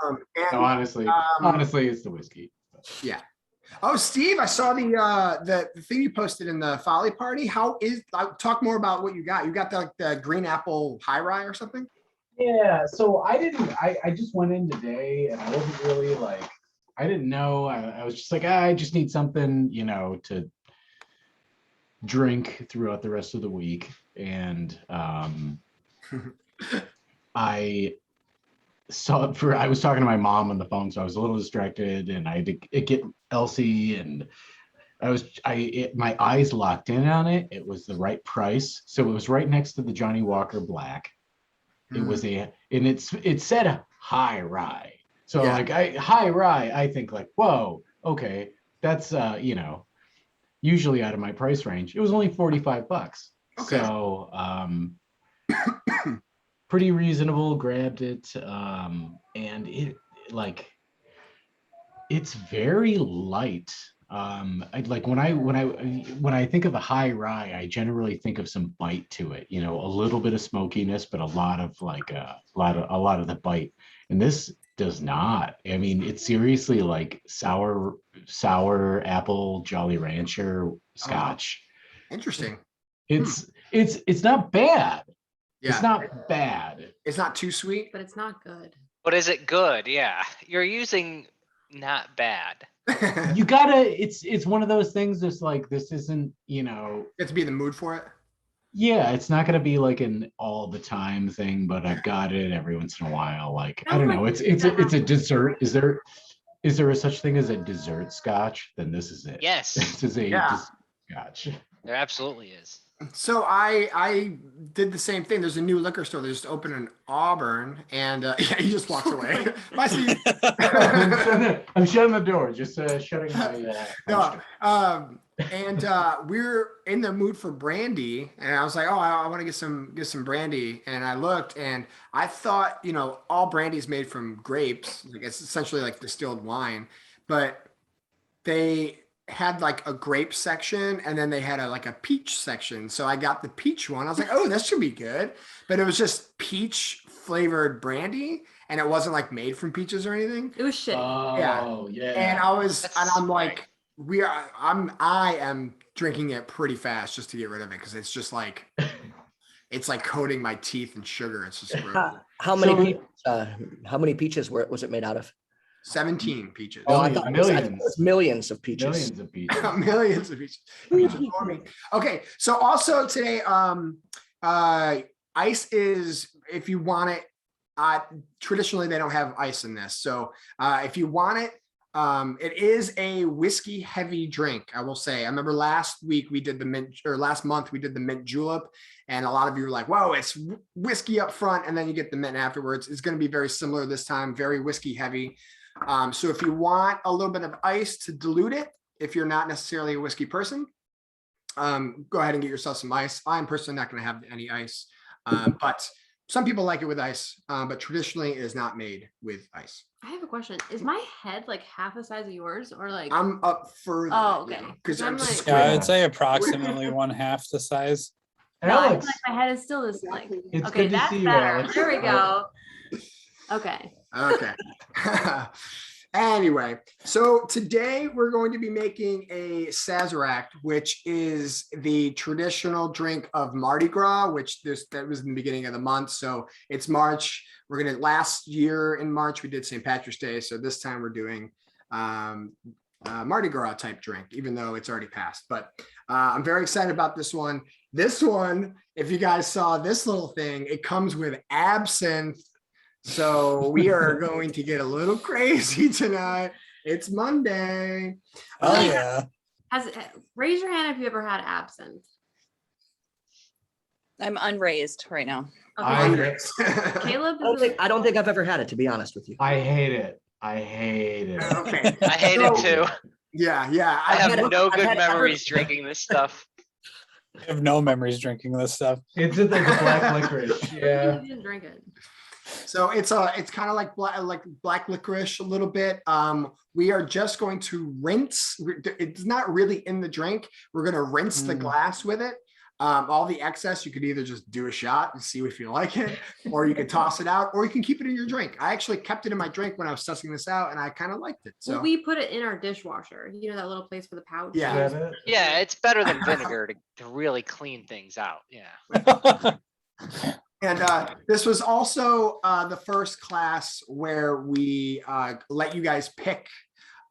No, honestly, it's the whiskey. Yeah. Oh, Steve, I saw the thing you posted in the Folly party. Talk more about what you got. You got the green apple high rye or something? Yeah, so I just went in today and I wasn't really like, I didn't know. I was just like, I just need something, to drink throughout the rest of the week. And I I was talking to my mom on the phone, so I was a little distracted and I had to get Elsie, and my eyes locked in on it. It was the right price. So it was right next to the Johnny Walker Black. It was it said a high rye. So high rye, I think like, whoa, okay, that's usually out of my price range. It was only $45. Okay. So pretty reasonable, grabbed it. And it it's very light. I like when I think of a high rye, I generally think of some bite to it, a little bit of smokiness, but a lot of the bite. And this does not. I mean, it's seriously like sour apple Jolly Rancher Scotch. Interesting. It's not bad. Yeah. It's not bad. It's not too sweet, but it's not good. But is it good? Yeah, you're using not bad. You gotta. It's one of those things. Just like this isn't. You have to be in the mood for it. Yeah, it's not gonna be like an all the time thing, but I've got it every once in a while. Like I don't know. It's a dessert. Is there a such thing as a dessert Scotch? Then this is it. Yes. This is a Scotch. There absolutely is. So I did the same thing. There's a new liquor store that just opened in Auburn, and he just walks away. Bye, Steve. I'm shutting the door. Just shutting my. And we're in the mood for brandy, and I was like, oh, I want to get some brandy, and I looked, and I thought, all brandy is made from grapes. Like it's essentially like distilled wine, but they had like a grape section, and then they had a peach section. So I got the peach one. I was like, oh, this should be good. But it was just peach flavored brandy, and it wasn't like made from peaches or anything. It was shitty. Oh yeah. And I'm like, I am drinking it pretty fast just to get rid of it, because it's just like it's like coating my teeth in sugar. It's just gross. How many peaches was it made out of? 17 peaches. Oh, I thought it was millions of peaches. Millions of peaches. Millions of peaches. Okay, so also today, ice is, if you want it, traditionally they don't have ice in this. So if you want it, it is a whiskey heavy drink. I will say, I remember last month we did the mint julep, and a lot of you were like, whoa, it's whiskey up front and then you get the mint afterwards. It's going to be very similar this time, very whiskey heavy. So if you want a little bit of ice to dilute it, if you're not necessarily a whiskey person, go ahead and get yourself some ice. I'm personally not going to have any ice, but some people like it with ice, but traditionally it is not made with ice. I have a question. Is my head like half the size of yours, or like I'm up further? Oh, okay. Because I'm like, I'd say approximately 1/2 the size. No, I feel like my head is still this like. It's okay, good to that's see better. you, There we go. Okay. Okay. Anyway, so today we're going to be making a Sazerac, which is the traditional drink of Mardi Gras, that was in the beginning of the month. So it's March. Last year in March, we did St. Patrick's Day. So this time we're doing Mardi Gras type drink, even though it's already passed. But I'm very excited about this one. This one, if you guys saw this little thing, it comes with absinthe. So we are going to get a little crazy tonight. It's Monday. Oh yeah. Raise your hand if you ever had absinthe. I'm unraised right now. Okay. Caleb, I don't think I've ever had it, to be honest with you. I hate it. Okay. I hate it too. Yeah. I have no good memories drinking this stuff. I have no memories drinking this stuff. It's like the black licorice. Yeah. You didn't drink it. So it's kind of like black licorice a little bit. We are just going to rinse. It's not really in the drink. We're going to rinse the glass with it. All the excess, you could either just do a shot and see if you like it, or you can toss it out, or you can keep it in your drink. I actually kept it in my drink when I was sussing this out, and I kind of liked it. So Well, we put it in our dishwasher. You know that little place for the pouch. Yeah. Is that it? Yeah, it's better than vinegar to really clean things out. Yeah. And this was also the first class where we let you guys pick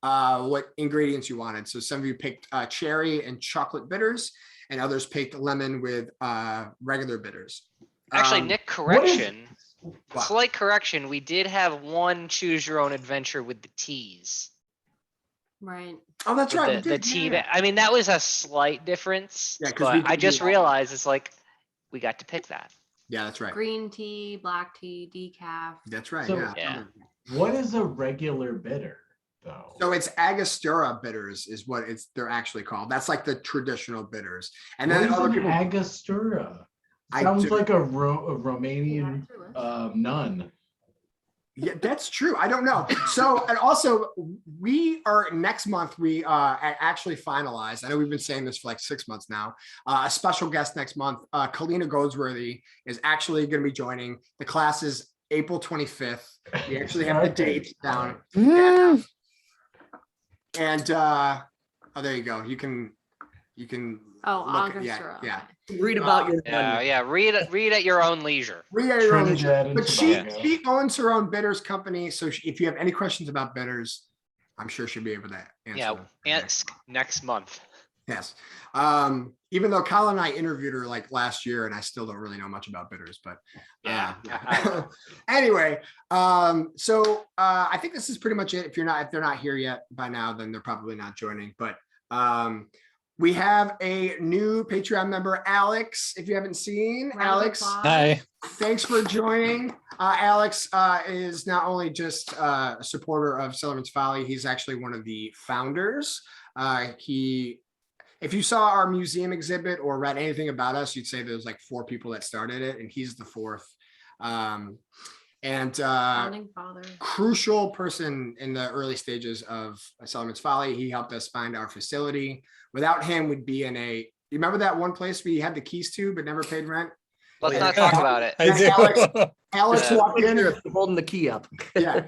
what ingredients you wanted. So some of you picked cherry and chocolate bitters, and others picked lemon with regular bitters. Actually, Nick, correction. What? Slight correction. We did have one choose your own adventure with the teas. Right. Oh, that's With right. The tea. I mean, that was a slight difference. Yeah, 'cause we but I did do just that. realized it's like we got to pick that. Yeah, that's right. Green tea, black tea, decaf. That's right. So- yeah. Yeah. What is a regular bitter, though? So it's Angostura bitters is what they're actually called. That's like the traditional bitters. And then What is other an people. Angostura? I Sounds do- like a Romanian nun. Yeah, that's true. I don't know. So, and also we are next month, we actually finalized. I know we've been saying this for like 6 months now. A special guest next month, Kalina Goldsworthy is actually going to be joining. The class is April 25th. We actually have the date down. And oh, there you go. You can Oh, look at- Angostura. yeah. Read about your Yeah, nun. yeah. Read at your own leisure. Read at your own leisure. Trinidad and But she Tobago. she owns her own bitters company. So if you have any questions about bitters, I'm sure she'll be able to answer Yeah, them. ask next month. Yes. Even though Kyle and I interviewed her like last year, and I still don't really know much about bitters, but Yeah. anyway, so I think this is pretty much it. If they're not here yet by now, then they're probably not joining. But we have a new Patreon member, Alex. If you haven't seen, Round of Alex, applause. Hi. thanks for joining. Alex is not only just a supporter of Cellarmen's Folly, he's actually one of the founders. If you saw our museum exhibit or read anything about us, you'd say there's like 4 people that started it, and he's the 4th. Founding father. Crucial person in the early stages of Cellarmen's Folly. He helped us find our facility. Without him, we'd be in you remember that one place we had the keys to but never paid rent? Let's yeah. not talk about it. I Yeah, do. Alex Yeah. walked in. You're holding the key up. Yeah.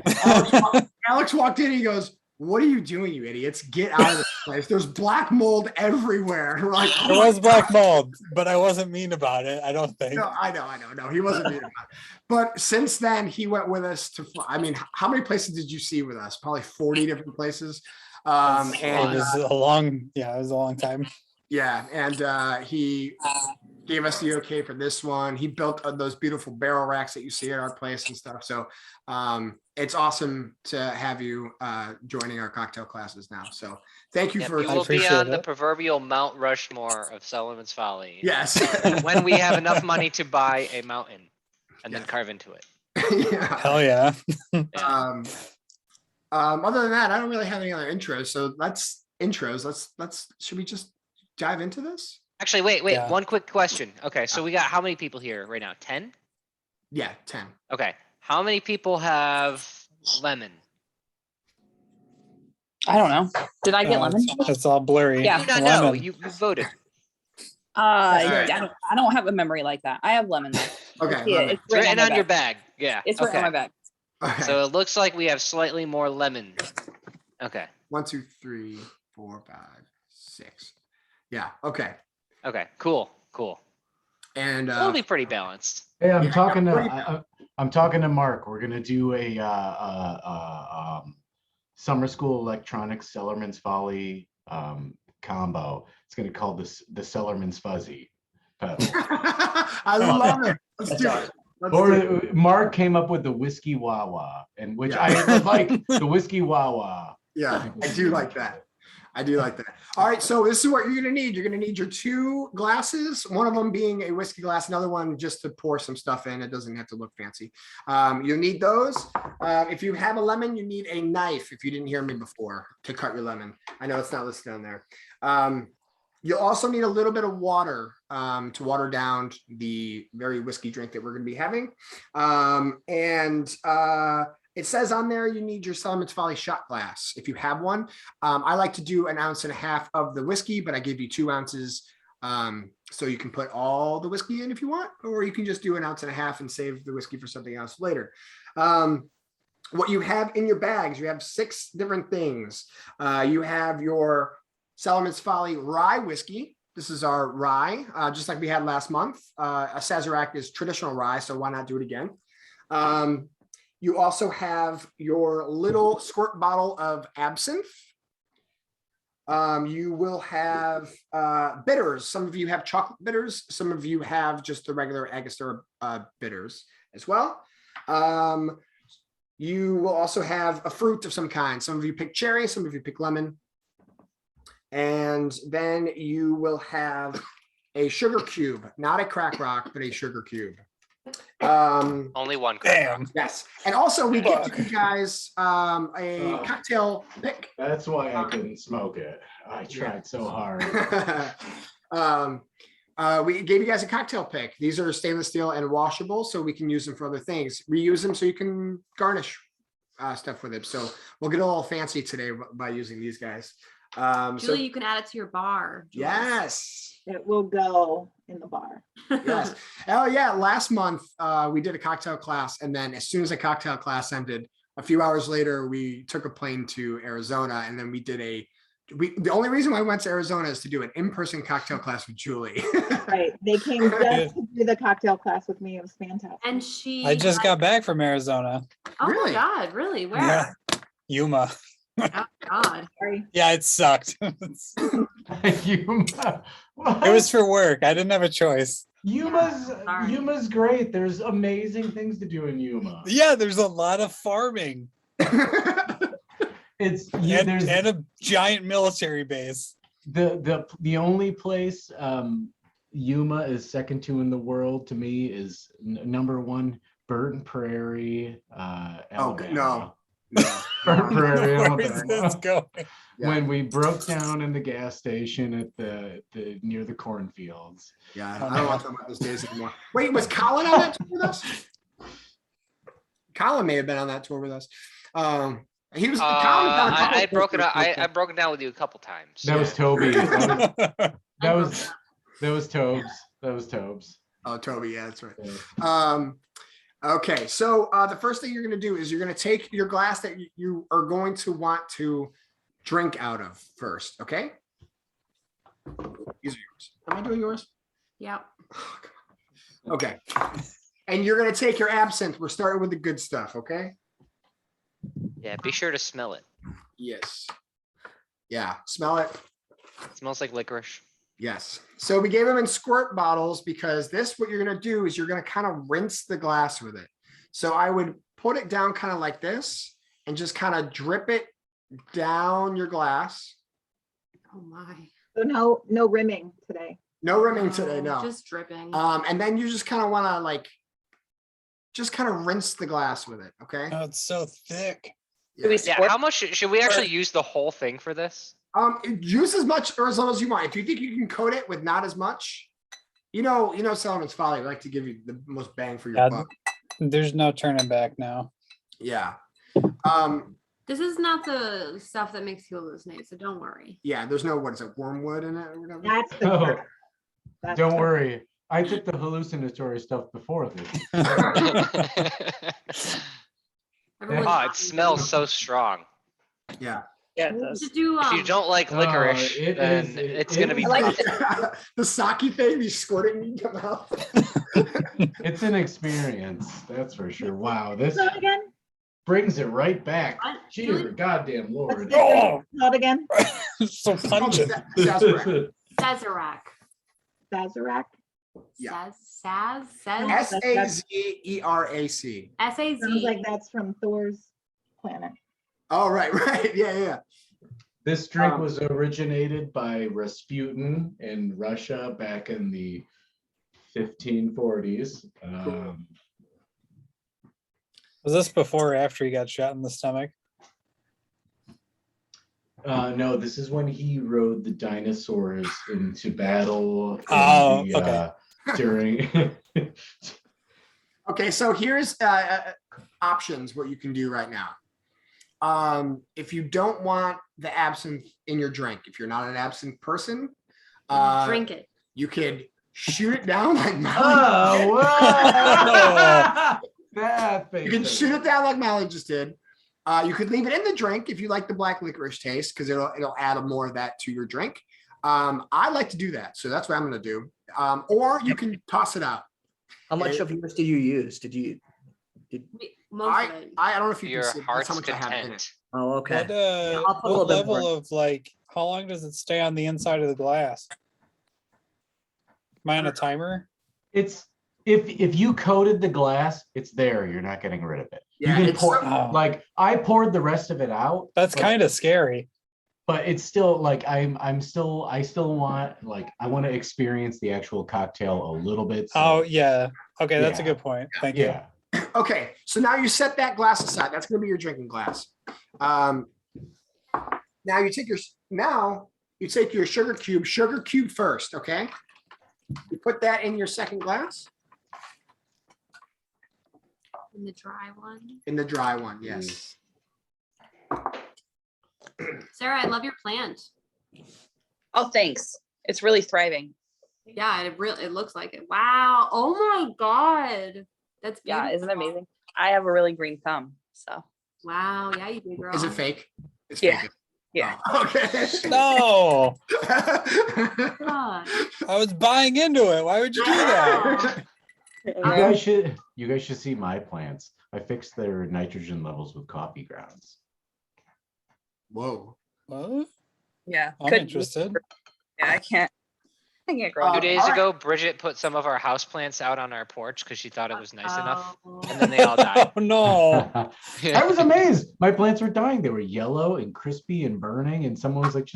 Alex walked in. He goes, "What are you doing, you idiots? Get out of this place. There's black mold everywhere." And we're like, It was black mold, but I wasn't mean about it. I don't think. No, I know. No, he wasn't mean about it. But since then, he went with us to, I mean, how many places did you see with us? Probably 40 different places. It was a long time. Yeah, and he gave us the okay for this one. He built those beautiful barrel racks that you see at our place and stuff. So it's awesome to have you joining our cocktail classes now. So thank you Yep, for. you will be appreciate on the it. proverbial Mount Rushmore of Cellarmen's Folly. Yes. When we have enough money to buy a mountain and then Yeah. carve into it. Yeah. Hell yeah. Other than that, I don't really have any other intros. So let's should we just dive into this? Actually, wait. Yeah. One quick question. Okay, so we got how many people here right now? 10? Yeah, 10. Okay. How many people have lemon? I don't know. Did I get lemon? It's all blurry. Yeah. You do not know. Lemon. You voted. Alright. I don't have a memory like that. I have lemon. though. Okay. Yeah, lemon. it's It's written my on your bag. bag. Yeah. It's written on my okay. bag. Okay. So it looks like we have slightly more lemon. Okay. 1, 2, 3, 4, 5, 6. Yeah. Okay. Okay. Cool. And It'll be pretty balanced. Hey, I'm Yeah, talking pretty to I'm talking to Mark. We're gonna do a summer school electronics Cellarmen's Folly combo. It's gonna call this the Cellarmen's Fuzzy pedal. I love it. Let's do it. Let's do it. Or Mark came up with the whiskey Wawa, and which Yeah. I like the whiskey Wawa. Yeah, I do like that. All right, so this is what you're gonna need. You're gonna need your 2 glasses, one of them being a whiskey glass, another one just to pour some stuff in. It doesn't have to look fancy. You'll need those. If you have a lemon, you need a knife, if you didn't hear me before, to cut your lemon. I know it's not listed on there. You'll also need a little bit of water to water down the very whiskey drink that we're gonna be having. It says on there you need your Cellarmen's Folly shot glass if you have one. I like to do 1.5 ounces of the whiskey, but I give you 2 ounces So you can put all the whiskey in if you want, or you can just do 1.5 ounces and save the whiskey for something else later. What you have in your bags, you have 6 different things. You have your Cellarmen's Folly rye whiskey. This is our rye, just like we had last month. A Sazerac is traditional rye, so why not do it again? You also have your little squirt bottle of absinthe. You will have bitters. Some of you have chocolate bitters. Some of you have just the regular Angostura bitters as well. You will also have a fruit of some kind. Some of you pick cherry, some of you pick lemon. And then you will have a sugar cube, not a crack rock, but a sugar cube. Only one. Damn. Yes. And also we get to you guys a cocktail pick. That's why I couldn't smoke it. I tried so hard. We gave you guys a cocktail pick. These are stainless steel and washable, so we can use them for other things. Reuse them so you can garnish stuff with it. So we'll get a little fancy today by using these guys. Julie, you can add it to your bar. Jules. Yes. It will go in the bar. Yes. Oh yeah. Last month we did a cocktail class, and then as soon as the cocktail class ended, a few hours later we took a plane to Arizona, and then we did the only reason why I went to Arizona is to do an in-person cocktail class with Julie. Right. They came just to do the cocktail class with me. It was fantastic. And she. I just got back from Arizona. Oh Really? my God! Really? Where? Yeah. Yuma. Oh God! Sorry. Yeah, it sucked. Yuma. What? It was for work. I didn't have a choice. Sorry. Yuma's great. There's amazing things to do in Yuma. Yeah, there's a lot of farming It's and a giant military base. the only place Yuma is second to in the world to me is number 1 Burton Prairie, Alabama. no. Burton Prairie, Where is this Alabama. going? Yeah. When we broke down in the gas station at the near the cornfields. Yeah, I don't want to talk about those days anymore. Wait, was Colin on that tour with us? Colin may have been on that tour with us. He was. I broke it up. I broke it down with you a couple times. That was Toby. That was Tobes. That was Tobes. Oh, Toby. Yeah, that's right. Yeah. Okay, so the first thing you're going to do is you're going to take your glass that you are going to want to drink out of first. Okay. These are yours. Am I doing yours? Yep. Okay. And you're going to take your absinthe. We're starting with the good stuff. Okay. Yeah, be sure to smell it. Yes. Yeah. Smell it. It smells like licorice. Yes. So we gave them in squirt bottles because what you're going to do is you're going to kind of rinse the glass with it. So I would put it down kind of like this and just kind of drip it down your glass. Oh my. So no rimming today. No rimming today. No. Just dripping. And then you just kind of want to just kind of rinse the glass with it. Okay. Oh, it's so thick. Do we Yeah, squirt? how much should we actually use the whole thing for this? Use as much or as little as you want. If you think you can coat it with not as much, Cellarmen's Folly. I like to give you the most bang for your Yeah. buck. There's no turning back now. Yeah. This is not the stuff that makes you hallucinate, so don't worry. Yeah. There's no, what is it, wormwood in it or whatever? That's the Oh, part. That's don't the- worry. I took the hallucinatory stuff before this. Everyone's Oh, it talking smells about so strong. Yeah. Yeah, it it. does. Just do. If you don't like licorice, it then is- it's it gonna be is- I like tough. The sake thing, you squirt it in your mouth. It's an experience, that's for sure. Wow, this Say it again. brings it right back. What? Dear goddamn What's Lord. the Oh! Not again. So pungent. Sazerac. Sazerac. Sazerac. Yeah. Saz. Sazerac. S-A-Z. Sounds like that's from Thor's planet. Oh, right. Yeah. This drink was originated by Rasputin in Russia back in the 1540s. Was this before or after he got shot in the stomach? No, this is when he rode the dinosaurs into battle. in Oh, the, okay. During. Okay, so here's options what you can do right now. If you don't want the absinthe in your drink, if you're not an absinthe person, Drink it. You could shoot it down like Molly. Oh, wow. That You can shoot it down like Molly just did. You could leave it in the drink if you like the black licorice taste, because it'll add more of that to your drink. I like to do that, so that's what I'm gonna do. Or you can toss it out. How much of yours did you use? Most of it. I don't know if you Your can see that's heart's how much I have in it. content. Oh, okay. What, I'll put a little what bit level more. of like, how long does it stay on the inside of the glass? Am I on a timer? It's if you coated the glass, it's there. You're not getting rid of it. Yeah, you can it's pour so- like I poured the rest of it out. That's but- kind of scary. but it's still like I still want like I want to experience the actual cocktail a little bit. So, Oh, yeah. Okay, that's a Yeah. good point. Thank you. yeah. Okay, so now you set that glass aside. That's gonna be your drinking glass. Now you take your sugar cube first, okay? You put that in your second glass, In the dry one. in the dry one, yes. Sarah, I love your plant. Oh, thanks. It's really thriving. Yeah, it looks like it. Wow. Oh my God. That's Yeah, beautiful. isn't it amazing? I have a really green thumb, so Wow. Yeah, you do, girl. Is it fake? It's Yeah. fake. yeah. Oh, okay. No, God. I was buying into it. Why would you do that? You guys should see my plants. I fixed their nitrogen levels with coffee grounds. Whoa. What? Yeah. I'm Could- interested. Yeah, I can't grow. 2 days all right. ago, Bridget put some of our houseplants out on our porch because she thought it was nice enough, Oh. and then they all died. Oh, no. I was amazed. My plants were dying. They were yellow and crispy and burning. And someone was like,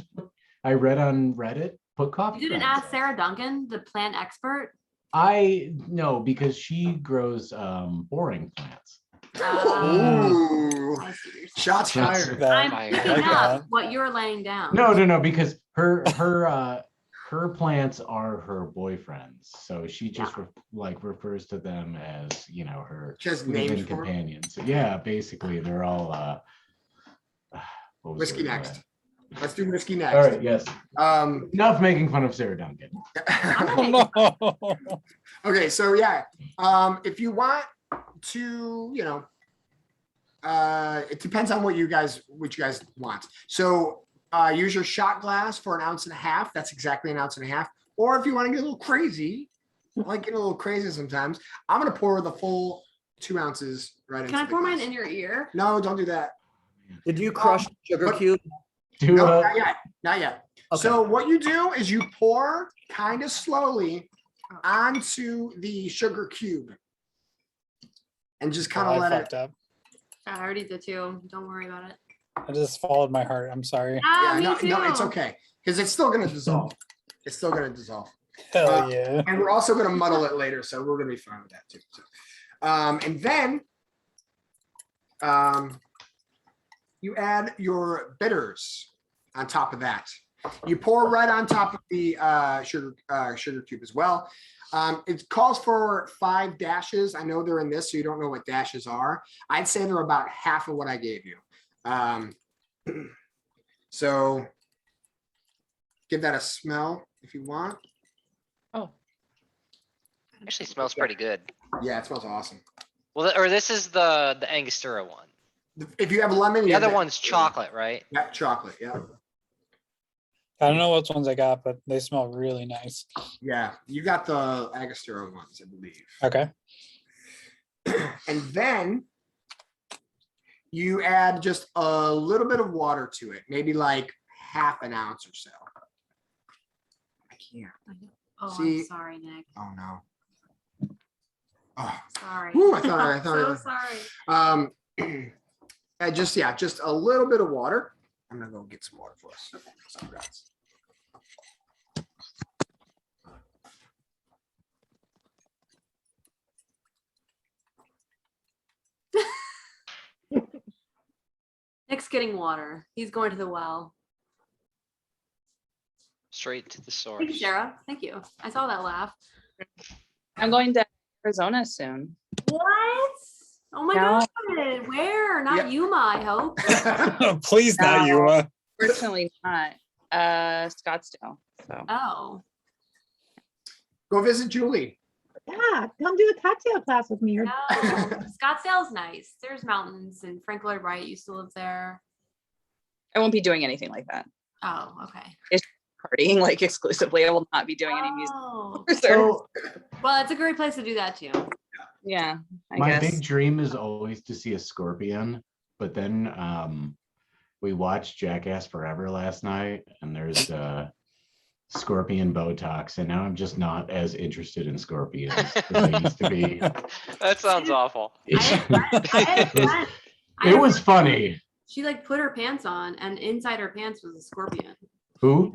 I read on Reddit, put coffee. You didn't grounds ask in." Sarah Duncan, the plant expert? I no, because she grows boring plants. Ooh. I see what you're saying. Shots fired. I'm I picking like up that. what you're laying down. No, because her plants are her boyfriends. So she just refers to them as, her She has names live-in for 'em? companions. Yeah, basically they're all what was Whiskey the word? next. Let's do whiskey All next. right, yes. Enough making fun of Sarah Duncan. Oh, no. Okay, so yeah, if you want to, it depends on what you guys want. So use your shot glass for 1.5 ounces. That's exactly 1.5 ounces. Or if you want to get a little crazy, I like getting a little crazy sometimes. I'm gonna pour the full 2 ounces right into Can I the pour mine glass. in your ear? No, don't do that. Did you crush sugar but- cube? No, not yet. Not yet. Okay. So what you do is you pour kind of slowly onto the sugar cube and just kind Oh, of I let it. fucked up. I already did too. Don't worry about it. I just followed my heart. I'm sorry. Ah, Yeah, me no, too. no, it's okay because it's still going to dissolve. It's still going to dissolve, Hell yeah. and we're also going to muddle it later, so we're going to be fine with that too. So, and then you add your bitters on top of that. You pour right on top of the sugar cube as well. It calls for 5 dashes. I know they're in this, so you don't know what dashes are. I'd say they're about half of what I gave you. So give that a smell if you want. Actually smells pretty good. Yeah, it smells awesome. Well, or this is the Angostura one. If you have lemon, The you other have one's chocolate, right? Yeah, chocolate. Yeah, I don't know which ones I got, but they smell really nice. yeah. You got the Angostura ones, I believe. Okay. And then you add just a little bit of water to it, maybe like 1/2 ounce or so. I can't. Oh, See- I'm sorry, Nick. Oh no. Oh, Sorry. whew, I thought I'm so it sorry. just a little bit of water. I'm gonna go get some water for us. Some guys. Nick's getting water. He's going to the well. Straight to the source. Thank you, Sarah. Thank you. I saw that laugh. I'm going to Arizona soon. What? Oh my No. God. Where? Not Yeah. Yuma, I hope. Please not No. Yuma. Fortunately not. Scottsdale. So Oh. Go visit Julie. Yeah, come do a cocktail class with me. Or No, Scottsdale's nice. There's mountains, and Frank Lloyd Wright used to live there. I won't be doing anything like that. Oh, okay. Partying like exclusively. I will not be doing any music. Oh, So well, it's a great place to do that too. Yeah, I my guess. big dream is always to see a scorpion, but then we watched Jackass Forever last night, and there's scorpion Botox, and now I'm just not as interested in scorpions as I used to be. That sounds awful. I had a friend. It was funny. She like put her pants on, and inside her pants was a scorpion. Who?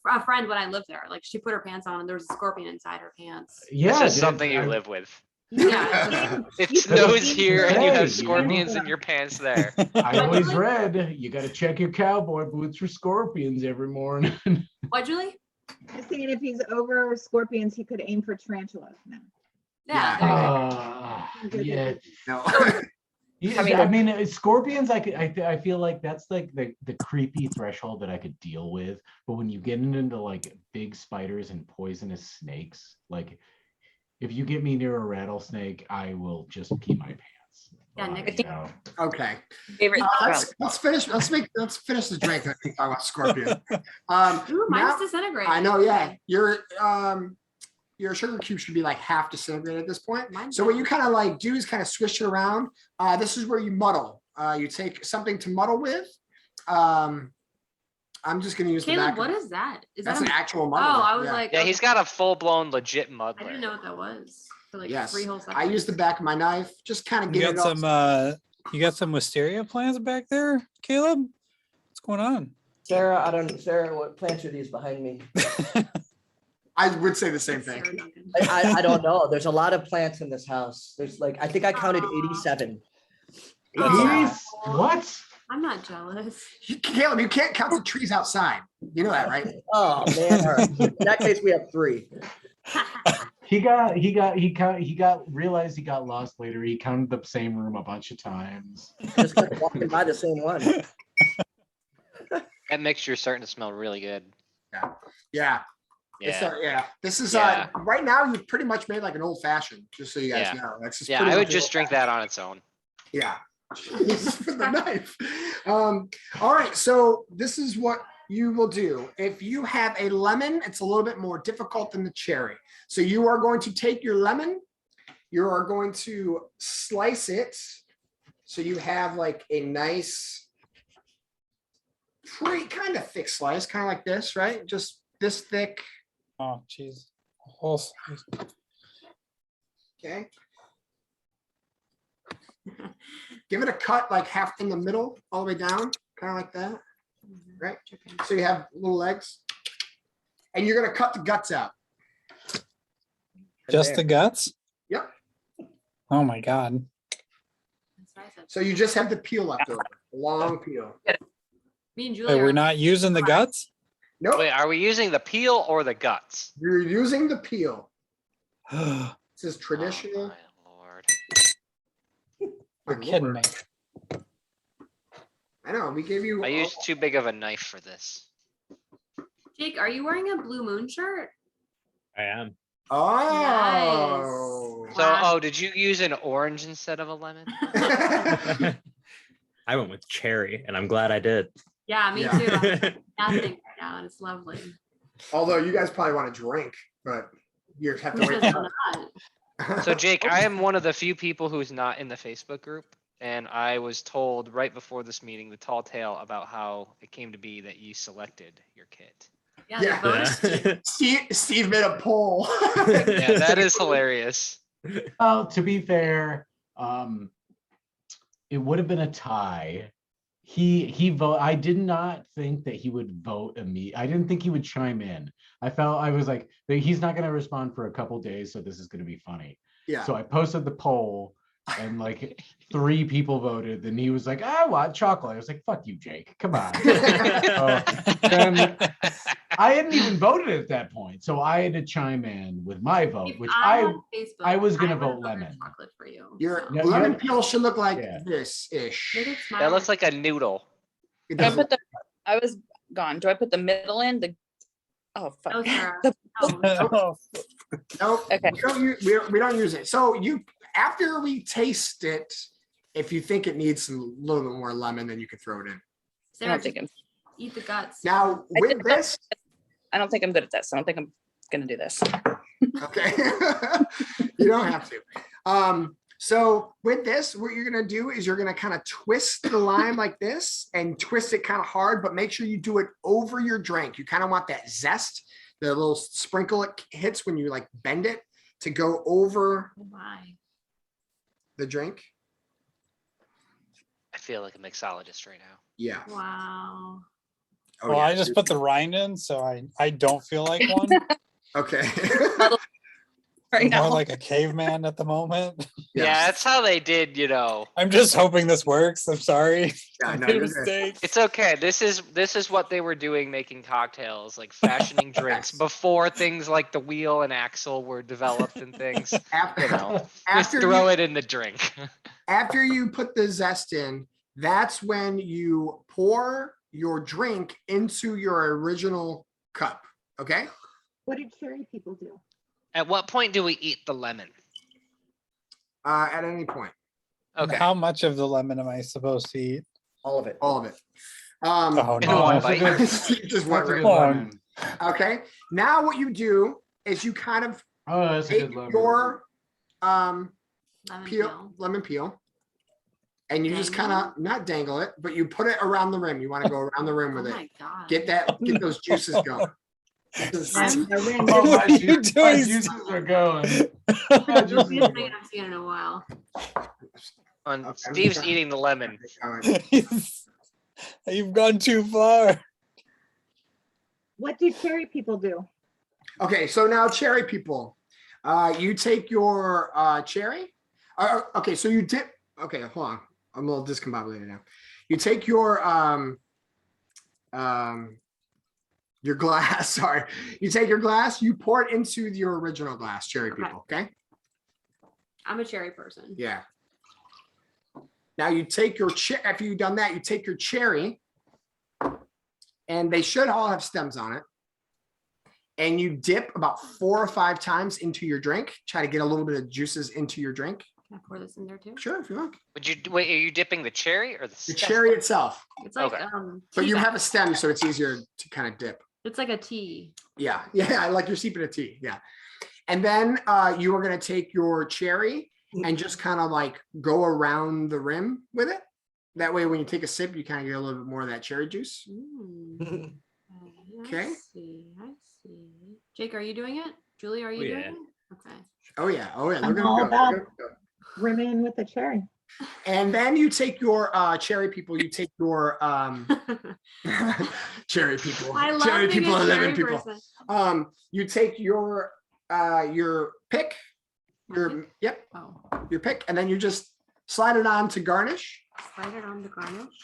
A friend when I lived there, like she put her pants on, and there was a scorpion inside her pants. Yeah, This is dude, something you I- live with. Yeah, It You- snows here and you Hey, have you scorpions know? in your pants there. I always read you got to check your cowboy boots for scorpions every morning. what, Julie? I'm saying if he's over scorpions, he could aim for tarantulas now. Yeah, there you go. Yeah. No. Yeah, I mean, scorpions. I feel like that's like the creepy threshold that I could deal with. But when you get into like big spiders and poisonous snakes, like if you get me near a rattlesnake, I will just pee my pants. Yeah, Nick, you know. Okay. Favorite. Let's finish the drink and think about scorpion. Ooh, Now- mine's disintegrating. I know, yeah. Your sugar cube should be like half disintegrated at this point. Mine's So what you kind of like do is kind of swish it around. This is where you muddle. You take something to muddle with. I'm just gonna use the Caleb, back. what is that? Is That's that an a, actual oh, muddle. I was yeah. like, Yeah, he's got a full-blown legit muddler. I didn't know what that was. For like Yes. 3 whole seconds. I use the back of my knife, just kind of You get got it off. you got some wisteria plants back there, Caleb? What's going on? Sarah, what plants are these behind me? I would say the same thing. Sarah Duncan. I don't know. There's a lot of plants in this house. There's like, I think I counted 87. Jeez, what? I'm not jealous. Caleb, you can't count the trees outside. You know that, right? Oh, man. All right. In that case, we have 3. He realized he got lost later. He counted the same room a bunch of times. Just kept walking by the same one. That mixture's starting to smell really good. Yeah. Yeah. Yeah. This is Yeah. right now you've pretty much made like an old fashioned, just so you guys Yeah. know. That's just Yeah, pretty I would much just drink that on its own. Yeah. Jesus, for the knife. All right. So this is what you will do. If you have a lemon, it's a little bit more difficult than the cherry. So you are going to take your lemon, you are going to slice it. So you have like a nice, pretty kind of thick slice, kind of like this, right? Just this thick. Oh, jeez. Whole slice. Okay. Give it a cut like half in the middle, all the way down, kind of like that. Right. So you have little legs. And you're gonna cut the guts out. Just the guts? Yep. Oh my God. That's what I said. So you just have the peel left over, a long peel. Me and Wait, Julie we're are not using the guts? Nope, Wait, are we using the peel or the guts? you're using the peel. You're This is traditional. Oh, my Lord. My kidding lord. me. I know, we gave you. I used too big of a knife for this. Jake, are you wearing a Blue Moon shirt? I am. Oh. So, Wow. oh, did you use an orange instead of a lemon? I went with cherry, and I'm glad I did. Yeah, me Yeah. too. I'm nothing right now, and it's lovely. Although you guys probably want to drink, but you have to Who wait. does not? So, Jake, I am one of the few people who's not in the Facebook group. And I was told right before this meeting, the tall tale about how it came to be that you selected your kit. Yeah, Yeah. they voted. Steve made a poll. Yeah, that is hilarious. Well, to be fair, it would have been a tie. He vote. I did not think that he would vote me. I didn't think he would chime in. I was like, he's not going to respond for a couple days, so this is going to be funny. Yeah. So I posted the poll, and like 3 people voted. Then he was like, "I want chocolate." I was like, "Fuck you, Jake. Come on." So then I hadn't even voted at that point, so I had to chime in with my vote, If which I I had Facebook, I was gonna would've vote voted lemon. chocolate for you. Your so. Yeah, lemon yeah. peel should look like Yeah. this-ish. Make it smile. That looks like a noodle. It Do I doesn't- put I was gone. Do I put the middle in? Oh, Oh, fuck. Sarah. The- Oh, Nope, Okay. we don't use it. So after we taste it, if you think it needs a little bit more lemon, then you can throw it in. I Sarah, don't think just eat the guts. Now with this, I don't think I'm good at this. I don't think I'm gonna do this. okay, you don't have to. So with this, what you're gonna do is you're gonna kind of twist the lime like this and twist it kind of hard, but make sure you do it over your drink. You kind of want that zest, the little sprinkle it hits when you like bend it to go over Oh, my. the drink. I feel like a mixologist right now. Yeah. Wow. Oh, Well, yeah. I just put the rind in, so I don't feel like one. Okay. Right I'm more now. like a caveman at the moment. Yeah, that's how they did, I'm just hoping this works. I'm sorry. Yeah, I no, made a you're good. mistake. It's okay. This is what they were doing making cocktails, like fashioning drinks Yes. before things like the wheel and axle were developed and things. After, You know, just after throw you, it in the drink. after you put the zest in, that's when you pour your drink into your original cup. Okay. What did cherry people do? At what point do we eat the lemon? At any point, And Okay. how much of the lemon am I supposed to eat? All of it. all of it. Oh, In no. one that's a bite. good- Just one That's a ring. good lemon. Okay. Now what you do is you kind of Oh, that's a take good lemon. your Lemon lemon peel, and you just kind Dangle? of not dangle it, but you put it around the rim. You want to go around the rim Oh with it. my god. Get those juices going. Get those Rim? juices- Oh, What my, are you juices, my doing? juices are going. The My juices juiciest are thing going. I've seen in a while. On Okay, I'm Steve's trying- eating the lemon. You've gone too far. What do cherry people do? Okay, so now cherry people, you take your cherry. Okay, so you dip. Okay, hold on. I'm a little discombobulated now. You take your glass. Sorry, you take your glass. You pour it into your original glass, cherry Okay. people. Okay. I'm a cherry person. Yeah. Now you take your after you've done that, you take your cherry, and they should all have stems on it. And you dip about 4 or 5 times into your drink. Try to get a little bit of juices into your drink. Can I pour this in there too? Sure, if you like. Would you wait? Are you dipping the cherry or the The stem? cherry itself, It's like Okay. but tea you bag. have a stem, so it's easier to kind of dip. It's like a tea. Yeah, yeah, I like your sipping a tea. Yeah, and then you are gonna take your cherry and just kind of like go around the rim with it. That way, when you take a sip, you kind of get a little bit more of that cherry juice. Mm. Okay. I see. I see. Jake, are you doing it? Julie, are you Oh, doing yeah. it? Okay. Oh yeah, oh yeah. I'm They're gonna all go. about- They're gonna go. Rimming with the cherry. And then you take your cherry people. You take your cherry people. I love cherry being people a are living cherry people. person. You take your pick, pick? Oh, your pick, and then you just slide it on to garnish. slide it on the garnish.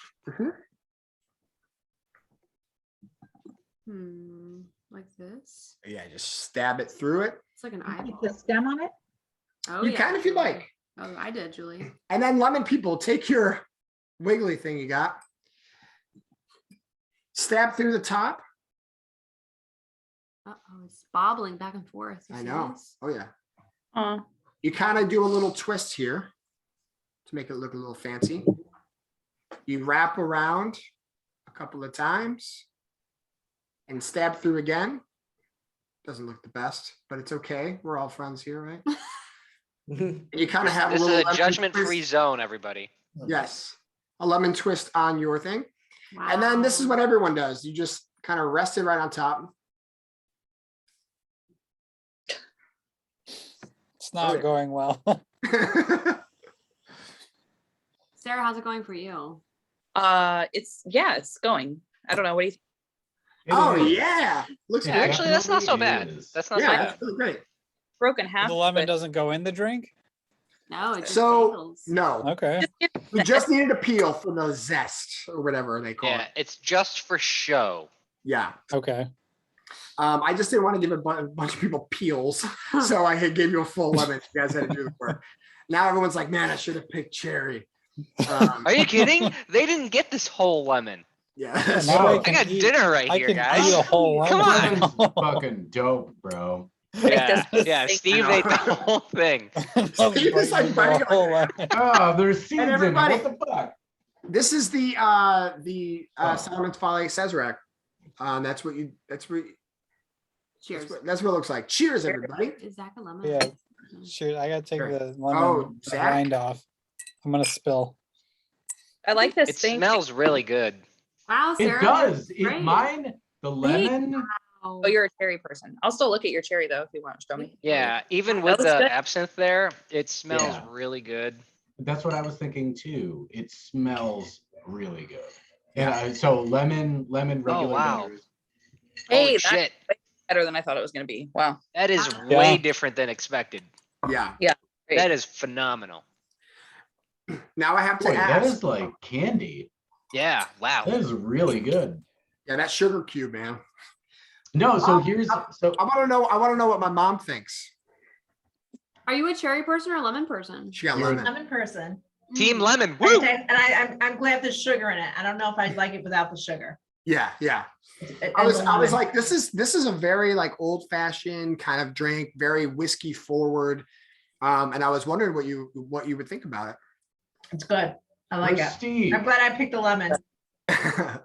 Mhm. Like this. Yeah, just stab it through it. It's like an Keep eyeball. the stem on it. Oh, You yeah. can if you like. Oh, I did, Julie. And then lemon people, take your wiggly thing you got, stab through the top. Uh-oh, it's bobbling back and forth. You I see know. this? Oh yeah. Aw. You kind of do a little twist here to make it look a little fancy. You wrap around a couple of times and stab through again. Doesn't look the best, but it's okay. We're all friends here, right? And you kind of have This a is little a lemon judgment-free twist. zone, everybody. Yes, a lemon twist on your thing. And then this is Wow. what everyone does. You just kind of rest it right on top. It's not yeah. going well. Sarah, how's it going for you? It's going. I don't know. What do you think? Oh is. yeah, looks It good. Actually, that's not so bad. definitely is. That's not so Yeah, bad. that's really great. Broken half. The lemon but doesn't go in the drink? No, it just So dangles. no, Okay. we just needed a peel for the zest or whatever they call Yeah, it. it's just for show. Yeah. Okay. I just didn't want to give a bunch of people peels, so I gave you a full lemon. You guys had to do the work. Now everyone's like, man, I should have picked cherry. Are you kidding? They didn't get this whole lemon. Yeah. Now so- I I can got eat- dinner right I here, can guys. eat a whole Come lemon. on. Lemon's fucking dope, bro. Yeah, this yeah. thing Steve now. ate the whole thing. He was like Biting biting into a whole lemon. Oh, there's seeds in it. everybody- What the fuck? This is the Oh. Cellarmen's Folly Sazerac. That's what Cheers. that's what it looks like. Cheers, everybody. Is Zach a lemon? Yeah. Shoot, I gotta take Sure. the Oh, lemon Zach? rind off. I'm gonna spill. I like this It thing. smells really good. Wow, Sarah. It does. great. Mine, the lemon. Wow. Oh, you're a cherry person. I'll still look at your cherry though if you want to show me. Yeah, even with looks the good. absinthe there, it smells Yeah. really good. That's what I was thinking too. It smells really good. Yeah. So lemon, regular. wow. bitters. Hey, Holy that's shit. better than I thought it was gonna be. Wow. That is Yeah. way different than expected. Yeah. Great. That is phenomenal. Now I have to Boy, that ask. is like candy. Yeah, wow. That is really good. Yeah, that sugar cube, man. No, so Oh, here's so I want to know what my mom thinks. Are you a cherry person or a lemon person? She got You're- lemon. I'm in person. Team Lemon, Woo! woo! And I'm glad there's sugar in it. I don't know if I'd like it without the sugar. Yeah. I was like, this is a very like old fashioned kind of drink, very whiskey forward. And I was wondering what you would think about It's good. I like where's it. Steve? I'm glad I picked the lemon. it.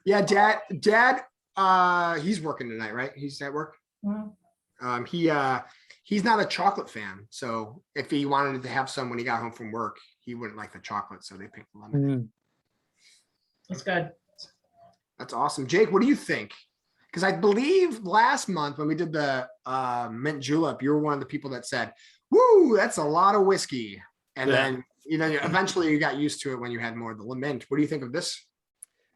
Yeah, dad, he's working tonight, right? He's at work. Mhm. He's not a chocolate fan, so if he wanted to have some when he got home from work, he wouldn't like the chocolate, so they picked the lemon. Mm. It's good. That's awesome. Jake, what do you think? Because I believe last month when we did the mint julep, you were one of the people that said, "Woo, that's a lot of whiskey." And Yeah. then eventually you got used to it when you had more of the mint. What do you think of this?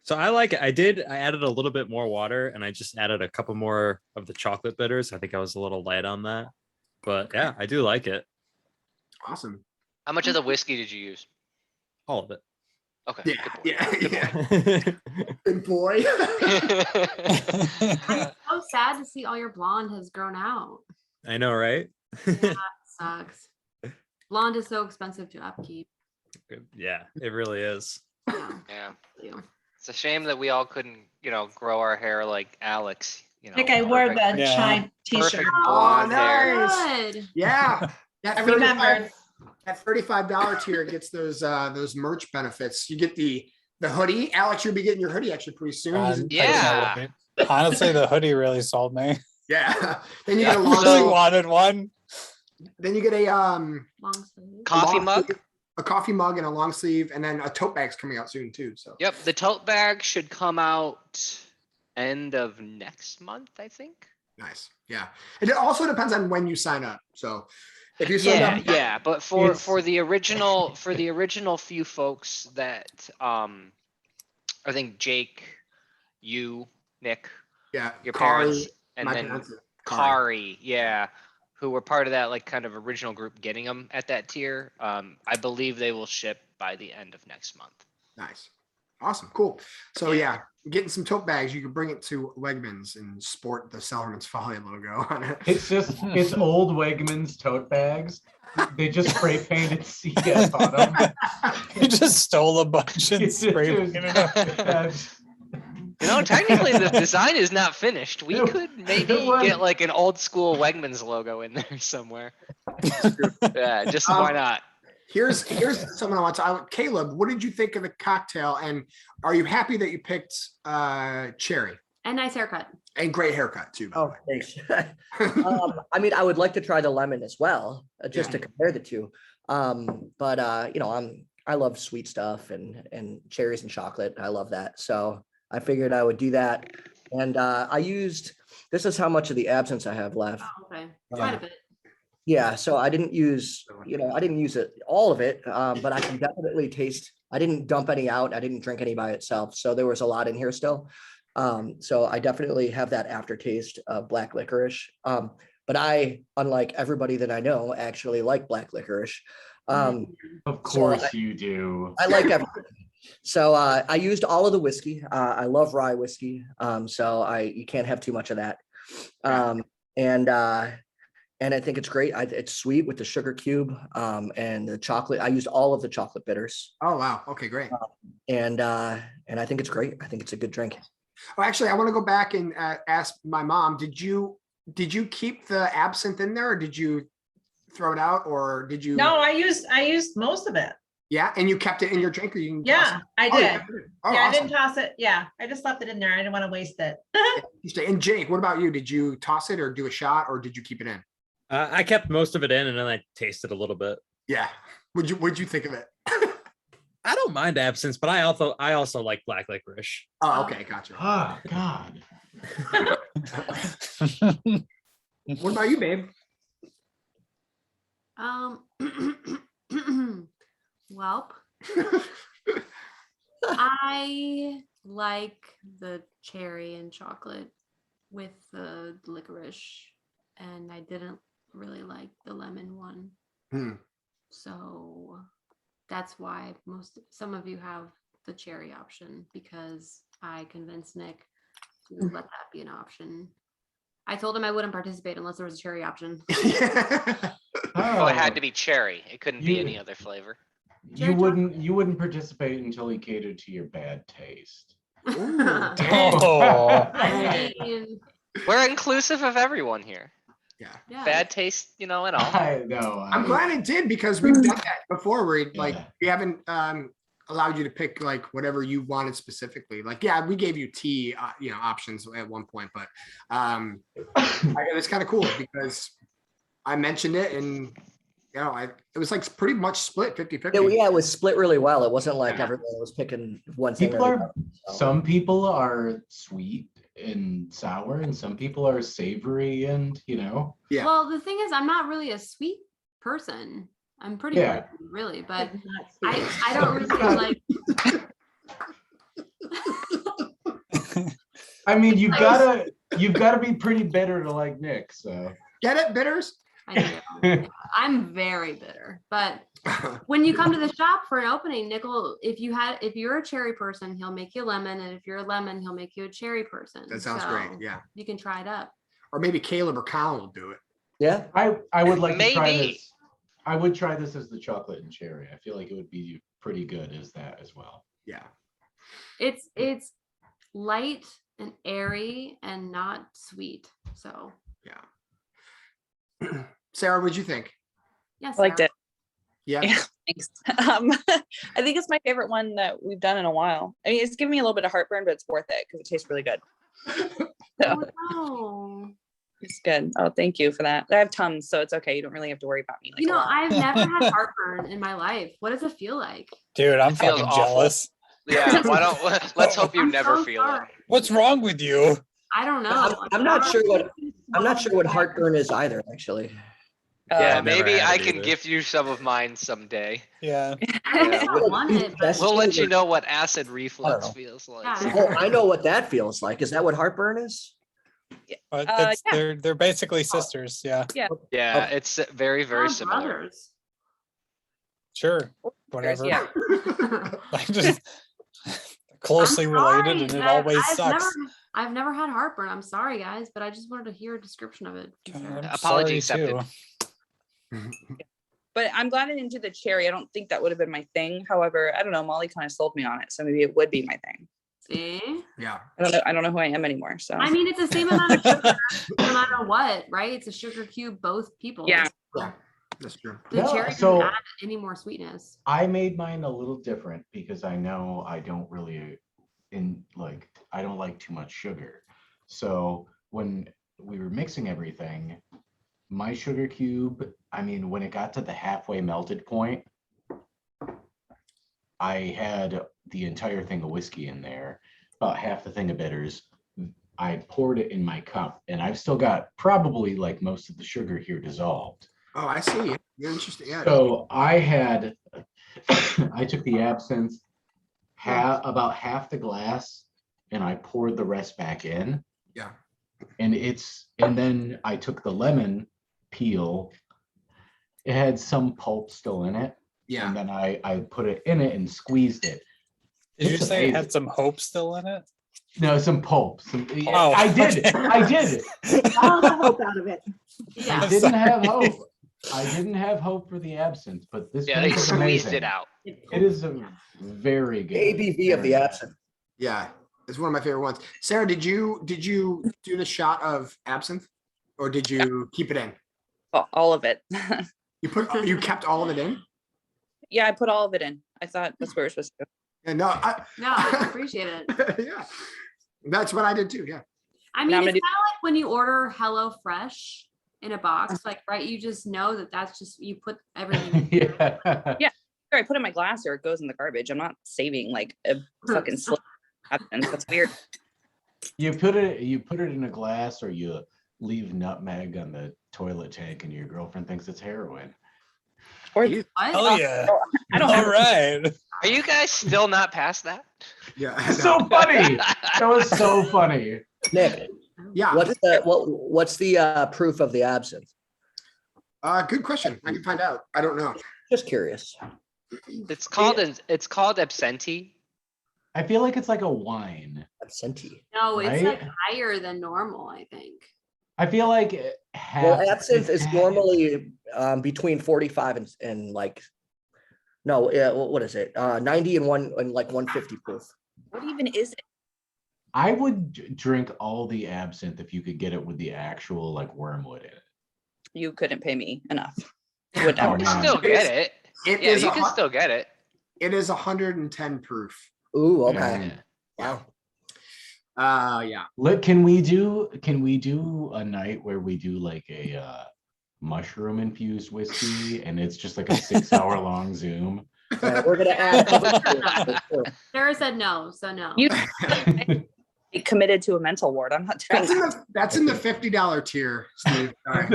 So I like it. I added a little bit more water and I just added a couple more of the chocolate bitters. I think I was a little light on that. But yeah, I do like it. Awesome. How much of the whiskey did you use? All of it. Okay. Yeah, good boy. yeah. Good boy. I'm so sad to see all your blonde has grown out. I know, right? That sucks. Blonde is so expensive to upkeep. Yeah, it really is. Yeah, Yeah. you. It's a shame that we all couldn't, grow our hair like Alex. I think I wore the perfect- Yeah. chime t-shirt. Perfect Oh, blonde hair. nice. Good. Yeah. That I remembered. That $35 tier gets those merch benefits. You get the hoodie. Alex, you'll be getting your hoodie actually pretty soon. Yeah. Honestly, the hoodie really sold me. Yeah. Then you I get a long really sleeve. wanted one. Then you get a Long sleeve. Coffee long mug? sleeve- a coffee mug and a long sleeve, and then a tote bag's coming out soon too. So Yep, the tote bag should come out end of next month, I think. nice. Yeah. It also depends on when you sign up. So if you sign Yeah, up, yeah, but for It's- the original few folks that I think Jake, you, Nick, yeah, your Kari, parents, and my then parents, Kari, yeah, who were part of that like kind of original group getting them at that tier. I believe they will ship by the end of next month. Nice. Awesome. Cool. So yeah, getting some tote bags, you can bring it to Wegmans and sport the Cellarmen's Folly logo on it. It's old Wegmans tote bags. They just spray painted CF on them. You just stole a bunch and It's spray just- painted it. that's- Technically the design is not finished. We It- could maybe it was- get like an old school Wegmans logo in there somewhere. Yeah, just why not? Here's someone I want to. Caleb, what did you think of the cocktail? And are you happy that you picked cherry And nice haircut. and great haircut too? By Oh, thanks. I mean, I would like to try the lemon as well, just to compare the two. But I love sweet stuff and cherries and chocolate. I love that. So I figured I would do that. And this is how much of the absence I have left. Oh, okay. Quite a bit. Yeah, so I didn't use it, all of it, but I can definitely taste. I didn't dump any out. I didn't drink any by itself. So there was a lot in here still. So I definitely have that aftertaste of black licorice. But I, unlike everybody that I know, actually like black licorice. Of course you do. I like everything. So I used all of the whiskey. I love rye whiskey. So you can't have too much of that. And I think it's great. It's sweet with the sugar cube and the chocolate. I used all of the chocolate bitters. Oh wow. Okay, great. And And I think it's great. I think it's a good drink. Oh, actually, I want to go back and ask my mom, did you keep the absinthe in there or did you throw it out or did you? No, I used most of it. Yeah, and you kept it in your drink or you can toss Yeah, it? I Oh, you did. kept it in. Oh, Yeah, I awesome. didn't toss it. Yeah, I just left it in there. I didn't want to waste it. And Jake, what about you? Did you toss it or do a shot or did you keep it in? I kept most of it in and then I tasted a little bit. Yeah. What'd you think of it? I don't mind absinthe, but I also like black licorice. Oh, okay, gotcha. Oh, God. What about you, babe? Welp. I like the cherry and chocolate with the licorice, and I didn't really like the lemon one. So that's why some of you have the cherry option, because I convinced Nick to let that be an option. I told him I wouldn't participate unless there was a cherry option. Oh, it had to be cherry. It couldn't be You- any other flavor. You wouldn't participate until he catered to your bad taste. Oh. I mean, We're inclusive of everyone here. yeah. Bad taste, and all. I know. I'm glad it did because we've done that before where like Yeah. we haven't allowed you to pick like whatever you wanted specifically. Like, yeah, we gave you tea, options at one point, but it's kind of cool because I mentioned it and it was like pretty much split 50-50. Yeah, it was split really well. It wasn't like Yeah. everyone was picking one thing. People or are the other, so. some people are sweet and sour, and some people are savory and Yeah. Well, the thing is, I'm not really a sweet person. I'm pretty Yeah. bland, really, but It's not sweet. I don't really like. I mean, you've gotta be pretty bitter to like Nick. So Get it, bitters? I do. I'm very bitter, but when you come to the shop for an opening, Nickel, if you're a cherry person, he'll make you lemon, and if you're a lemon, he'll make you a cherry person. That sounds great. So Yeah. you can try it up. Or maybe Caleb or Colin will do it. Yeah. I would like to try Maybe. this. I would try this as the chocolate and cherry. I feel like it would be pretty good as that as well. Yeah. It's light and airy and not sweet. So Yeah. Sarah, what'd you think? yes, I liked it. Yeah. Yeah, thanks. I think it's my favorite one that we've done in a while. I mean, it's giving me a little bit of heartburn, but it's worth it because it tastes really good. So Oh, no. it's good. Oh, thank you for that. I have Tums, so it's okay. You don't really have to worry about me. Like, You know, a lot. I've never had heartburn in my life. What does it feel like? Dude, I'm feels fucking awful. jealous. Yeah, let's hope you I'm never so feel it. sorry. What's wrong with you? I don't know. I'm not sure what heartburn is either, actually. Yeah, I've never maybe had I it can either. gift you some of mine someday. Yeah. I don't Yeah, know if I want it, but That's- We'll let you know what acid I reflux don't feels like. Yeah. Oh, I know what that feels like. Is that what heartburn is? But Yeah. they're basically sisters. Yeah. Yeah, it's very, very we're similar. brothers. Sure. Whatever. Yeah. Like just closely I'm related sorry, and it guys. always sucks. I've never had heartburn. I'm sorry, guys, but I just wanted to hear a description of it. I'm Apology sorry, too. But I'm glad I didn't do the cherry. I don't think that would have been my thing. However, I don't know. Molly kind of sold me on it, so maybe it would be my thing. See? Yeah. I don't know who I am anymore. So I mean, it's the same amount of sugar no matter what, right? It's a sugar cube, both people. Yeah. Yeah. That's true. The Yeah, cherry so- doesn't add any more sweetness. I made mine a little different because I know I don't really I don't like too much sugar. So when we were mixing everything, my sugar cube, I mean, when it got to the halfway melted point, I had the entire thing of whiskey in there, about half the thing of bitters. I poured it in my cup, and I've still got probably like most of the sugar here dissolved. Oh, I see. You're interesting. Yeah. So I took the absinthe, about half the glass, and I poured the rest back in. Yeah. And then I took the lemon peel. It had some pulp still in it. Yeah. And then I put it in it and squeezed it. Did you It's say it had amazing. some hope still in it? No, some pulp. Oh, I did. okay. I did. All the hope out of it. Yeah. I didn't have hope. I didn't have hope for the absinthe, but this Yeah, they drink is squeezed amazing. it out. It is a very good. ABV of the absinthe. Yeah, it's one of my favorite ones. Sarah, did you do the shot of absinthe, or did you keep it in? All of it. You kept all of it in? Yeah, I put all of it in. I thought that's where we're supposed to go. Yeah, no, No, I appreciate it. yeah, that's what I did too. Yeah. I mean, Now I'm it's gonna kind of like when you order Hello Fresh in a box, like, right? You just know that that's just, you put everything in. Yeah. Yeah. I put it in my glass or it goes in the garbage. I'm not saving like a fucking slip. That's weird. You put it in a glass, or you leave nutmeg on the toilet tank and your girlfriend thinks it's heroin. Or You- What? Oh yeah. I don't All have right. Are you guys still not past that? Yeah. I know. So funny. That was so funny. Nick, Yeah. what's the proof of the absinthe? Good question. I can find out. I don't know. Just curious. It's called absenthe. I feel like it's like a wine. Absenthe. No, it's like Right? higher than normal, I think. I feel like Well, absinthe is normally between 45 and like, no, yeah, what is it? 90 and 150 proof. What even is it? I would drink all the absinthe if you could get it with the actual like wormwood in it. You couldn't pay me enough. You would Oh, never. You man. still get it. It Yeah, is you can still get it. It is 110 proof. Ooh, okay. Yeah. Wow. Yeah. Look, can we do a night where we do like a mushroom infused whiskey and it's just like a 6-hour long Zoom? Yeah, we're gonna add. Sarah said no, so no. You be committed to a mental ward. I'm not doing that. That's in the $50 tier, Steve. Sorry.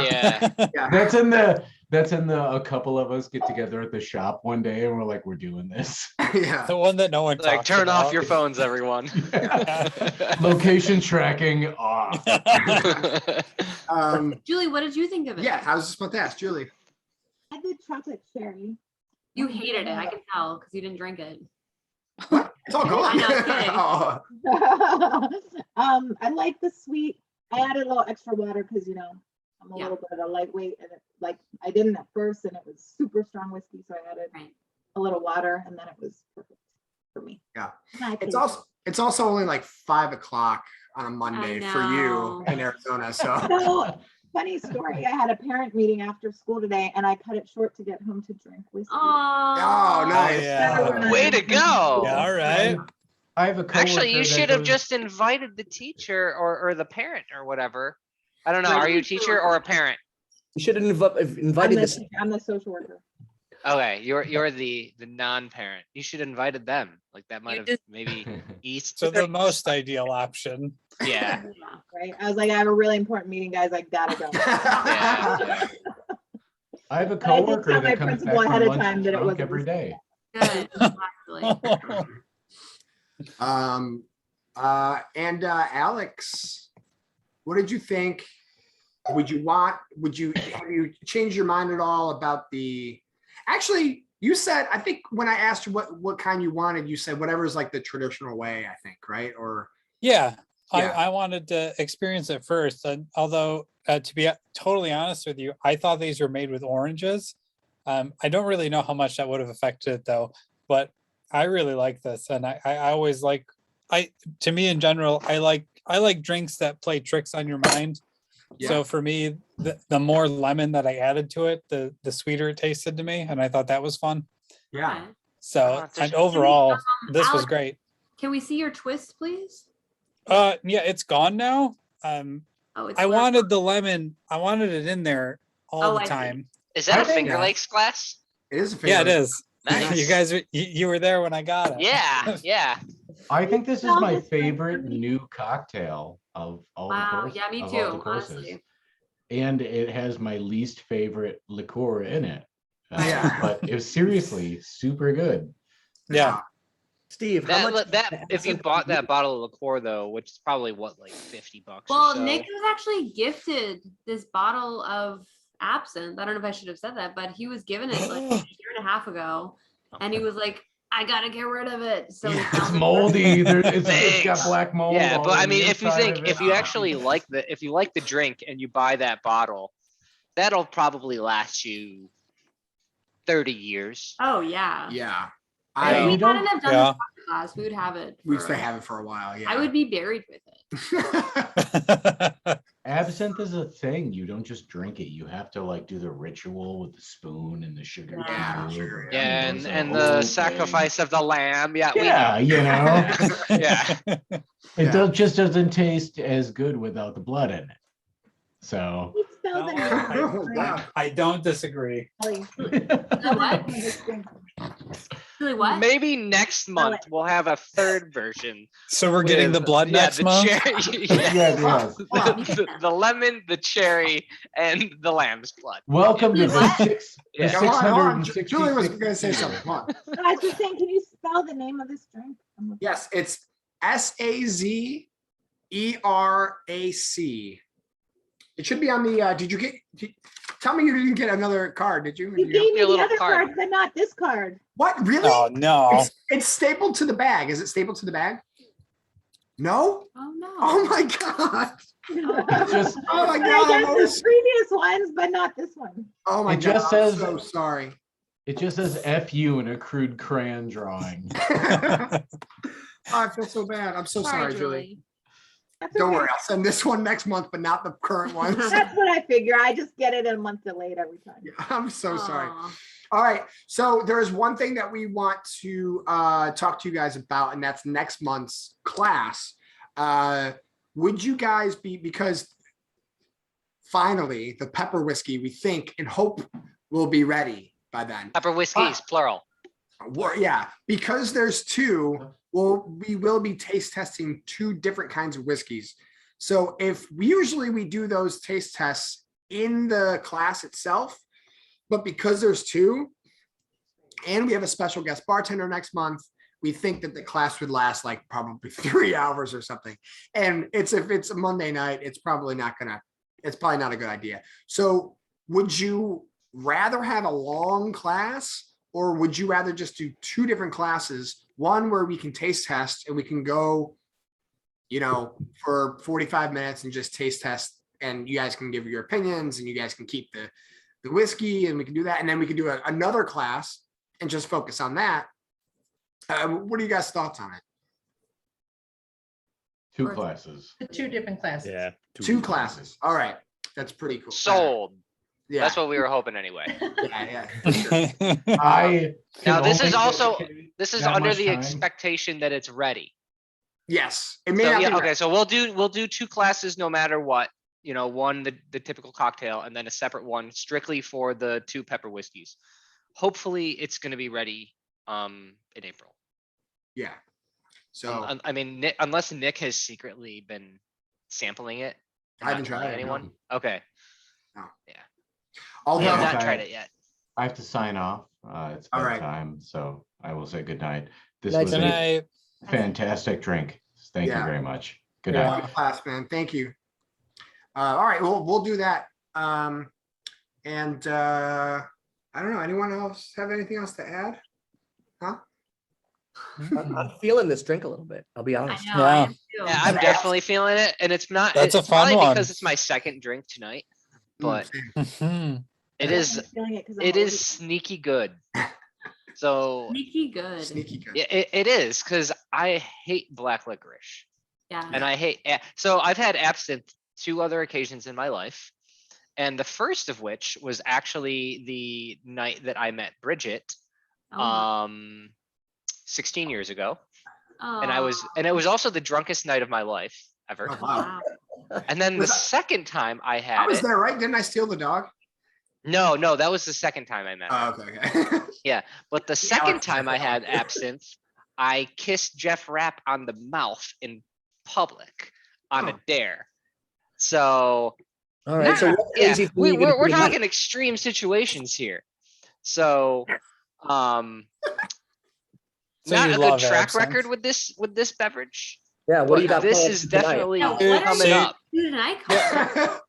Yeah. Yeah. That's in the a couple of us get together at the shop one day and we're like, we're doing this. Yeah. The one that no one Like, talks turn off about. your phones, everyone. Location tracking off. Julie, what did you think of it? Yeah, I was just about to ask Julie. I did chocolate cherry. You hated it. I can tell because you didn't drink it. It's all gone. I know, I'm kidding. Oh, I like the sweet. I added a little extra water because I'm a Yeah. little bit of a lightweight, and I didn't at first, and it was super strong whiskey, so I added Right. a little water, and then it was perfect for me. Yeah. My it's favorite. also only like 5 o'clock on a Monday for you know. in Arizona. So So, funny story. I had a parent meeting after school today, and I cut it short to get home to drink whiskey. Oh, nice. yeah. Way to go. Yeah, all right. I have a coworker Actually, you that should have goes- just invited the teacher or the parent or whatever. I don't know. Are you a teacher or a parent? You should have I'm invited this. the social worker. Okay, you're the non-parent. You should have invited them. Like that might have maybe eased. So the most ideal option. Yeah. yeah. Right? I was like, I have a really important meeting, guys. I gotta go. Yeah. I have a But I did coworker tell my that comes principal back ahead from of lunch time that it drunk wasn't every day. Good. Actually. Alex, what did you think? Have you changed your mind at all about actually, you said, I think when I asked you what kind you wanted, you said whatever's like the traditional way, I think, right? Or Yeah, Yeah. I wanted to experience it first. And although, to be totally honest with you, I thought these were made with oranges. I don't really know how much that would have affected it though, but I really like this. And I always like, to me in general, I like drinks that play tricks on your mind. Yeah. So for me, the more lemon that I added to it, the sweeter it tasted to me. And I thought that was fun. yeah. Okay. So, it's and a- overall, this was Alex, great. Can we see your twist, please? Yeah, it's gone now. Oh, it's I blurred. wanted the lemon. I wanted it in there all Oh, the I see. time. Is that I a think- Finger Lakes glass? It is a Yeah, it favorite. is. Nice. You guys, you were there when I got it. Yeah, yeah. I think this is Well, my this is favorite funny. new cocktail of all the Wow. courses. Yeah, me of all the too. courses. Honestly. And it has my least favorite liqueur in it. Yeah. But it was seriously super good. Yeah. Steve, how much? If you bought that bottle of liqueur though, which is probably what, like $50 or Well, so. Nick was actually gifted this bottle of absinthe. I don't know if I should have said that, but he was given it like a year and a half ago, and he was like, "I gotta get rid of it." So he Yeah. found It's it. moldy. It's got Thanks. black mold. Yeah, all but I on the mean, if you inside think of it. if you actually like the drink and you buy that bottle, that'll probably last you 30 years. Oh yeah. Yeah. Like, You we don't- hadn't have done Yeah. this class. We would have it. We used for- to have it for a while. Yeah. I would be buried with it. Absinthe is a thing. You don't just drink it. You have to like do the ritual with the spoon and the sugar. Yeah, cube. sugar, Yeah, I mean, and, there's a and whole the thing. sacrifice of the lamb. Yeah, Yeah, you know, Yeah. it just doesn't taste as good without the blood in it. So You spell the No, name of this Oh, drink, God. I don't disagree. Ellie. The what? This drink. Really what? Maybe next month we'll have a third version. So we're getting the with- blood next the month. Cherry, yes, yes. the lemon, the cherry, and the lamb's blood. Welcome to the What? Yeah. Come on, hold on. 666 Julie was going to say something. Come on. I was just saying, can you spell the name of this drink? I'm looking- Yes, it's Sazerac. It should be on the, tell me you didn't get another card, did you? You gave me a the little other card. card, but not this card. What, really? Oh no. It's stapled to the bag. Is it stapled to the bag? No? Oh no. Oh my God. Just Oh my But God. I I'm got the always- previous ones, but not this one. Oh my It God. just I'm says- so sorry. it just says "fu" in a crude crayon drawing. Oh, I feel so bad. I'm so sorry, Julie. That's Don't okay. worry. I'll send this one next month, but not the current ones. That's what I figure. I just get it a month delayed every time. I'm so sorry. Aw. All right. So there is one thing that we want to talk to you guys about, and that's next month's class. Would you guys be, because finally the pepper whiskey, we think and hope will be ready by then. Pepper whiskeys, plural. Yeah, because there's two, we will be taste testing two different kinds of whiskeys. So if we do those taste tests in the class itself, but because there's two, and we have a special guest bartender next month, we think that the class would last like probably 3 hours or something. And if it's a Monday night, it's probably not a good idea. So would you rather have a long class, or would you rather just do two different classes? One where we can taste test and we can go, for 45 minutes and just taste test, and you guys can give your opinions and you guys can keep the whiskey, and we can do that. And then we can do another class and just focus on that. What are you guys' thoughts on it? Two classes. The two different classes. Yeah. Two classes. All right. That's pretty cool. Sold. Yeah. That's what we were hoping anyway. Yeah. For sure. I Now, can this only is also- dedicate This is that under much the time. expectation that it's ready. Yes. It may So not yeah, be okay. right. So we'll do two classes no matter what. One the typical cocktail, and then a separate one strictly for the two pepper whiskeys. Hopefully, it's going to be ready in April. Yeah. So I mean, unless Nick has secretly been sampling it. I haven't not tried telling it, anyone. Okay. although I have not Okay. tried it yet. I have to sign off. It's All right. bedtime, so I will say good night. This Night, was Good a night. fantastic drink. Thank Yeah. you very much. Good Yeah. night. good class, man. Thank you. All right, we'll do that. I don't know. Anyone else have anything else to add? I'm feeling this drink a little bit. I'll be I honest. know. Yeah. I am too. Yeah, I'm definitely feeling it, and it's not. That's a it's fun probably one. because it's my second drink tonight, but Mhm. it I'm is feeling it 'cause I'm it old. is sneaky good. So Sneaky good. Sneaky good. it is, because I hate black licorice. Yeah. And I hate, so I've had absinthe 2 other occasions in my life. And the first of which was actually the night that I met Bridget, Oh, 16 years ago. And aw. it was also the drunkest night of my life ever. Oh, wow. Wow. And then the Was that- second time I I had was it, there, right? Didn't I steal the dog? no, that was the second time I met her. Oh, okay. But the Yeah, second okay. time I had absinthe, I kissed Jeff Rapp on the mouth in public on a Oh. dare. So All right. So Nah, what crazy thing we're, you gonna we're do tonight? talking extreme situations here. So, So not you a good love track absinthe. record with this beverage. Yeah. What do you But got? this planned is for tonight? definitely Yeah, what Dude, are coming so- up. Who did I call?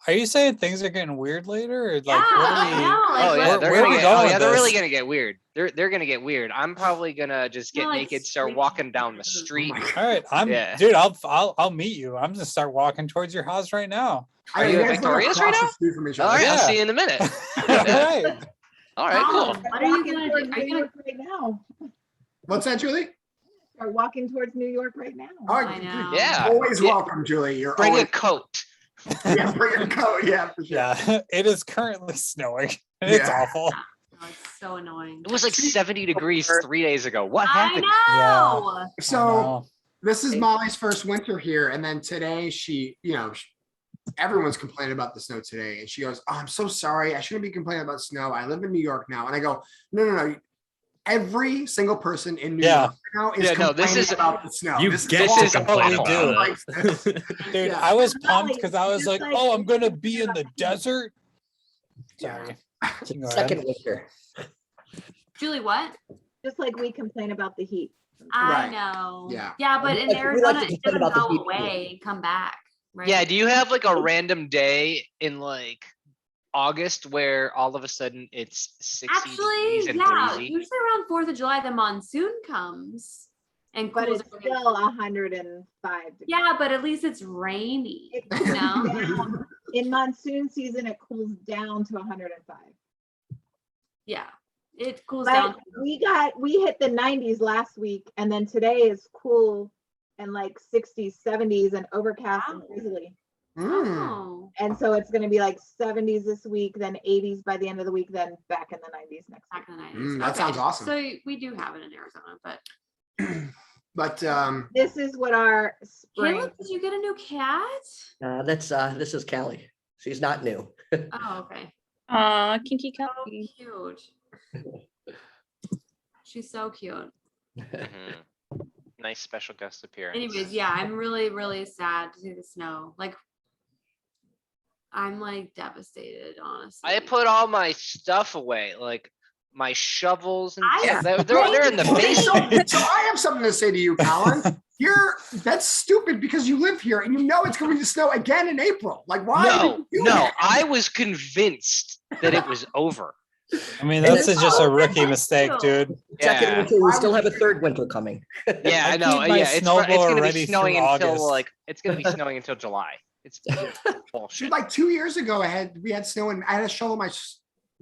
Are you saying things are getting weird later? Or like, Yeah, what are I we? know. Like, Oh yeah, where- they're where are gonna we get, going oh with yeah, they're really this? gonna get weird. They're gonna get weird. I'm probably gonna just get No, like, naked, start straight walking down the to- street. All right, Yeah. dude. I'll meet you. I'm gonna start walking towards your house right now. Are you at guys live Victoria's right across now? the street from each All other. right, I'll Yeah. see you in a minute. All right. All right, cool. What are you gonna do? Are you gonna? Right now. What's that, Julie? start walking towards New York right now. Oh, I know. Yeah. Always Yeah. welcome, Julie. You're Bring a always, coat. yeah, bring a coat. Yeah, for sure. Yeah, it is currently snowing. It's Yeah. awful. Oh, it's so annoying. It was like 70 degrees 3 days ago. What happened? I know. So this is Molly's first winter here, and then today everyone's complaining about the snow today, and she goes, "Oh, I'm so sorry. I shouldn't be complaining about snow. I live in New York now." And I go, "No. Every single person in New York now is complaining about the snow. You This get is to awful. complain we about Like this. Dude, Yeah. I was Molly, pumped because I was just like, like- oh, I'm gonna be in the desert. Sorry. It's Go second ahead. winter. Julie, what? Just like we complain about the heat. I Right. know. Yeah. Yeah, but We in like to Arizona, complain it doesn't about the go heat too. away and come back. Right? Yeah, do you have like a random day in like August where all of a sudden it's 60 degrees Actually, and yeah. breezy? Usually around 4th of July, the monsoon comes and But cools it's everything. still 105 degrees. Yeah, but at least it's rainy. It You cools know? down. In monsoon season, it cools down to 105. Yeah. It cools But down. we hit the 90s last week, and then today is cool and like 60s, 70s, and overcast and Wow. drizzly. Oh. And so it's going to be like 70s this week, then 80s by the end of the week, then back in the 90s next Back week. in the 90s. That sounds awesome. So we do have it in Arizona, but But This is what our spring. Caleb, did you get a new cat? This is Callie. She's not new. Oh, okay. Kinky So Kelly. cute. She's so cute. Mhm. Nice special guest appearance. Anyways, yeah, I'm really, really sad to see the snow. Like, I'm like devastated, honestly. I put all my stuff away, like my shovels and I- stuff. They're in the basement. So I have something to say to you, Colin. That's stupid because you live here and you know it's going to snow again in April. Like, why? would you do that? I was convinced that it was over. I mean, that's just a rookie mistake, dude. Second Yeah, winter, we still have a third winter coming. yeah, I I know. keep my Yeah, it's snowblower gonna be ready snowing through until August. like it's gonna be snowing until July. It's bullshit. Dude, like 2 years ago, we had snow and I had to shovel my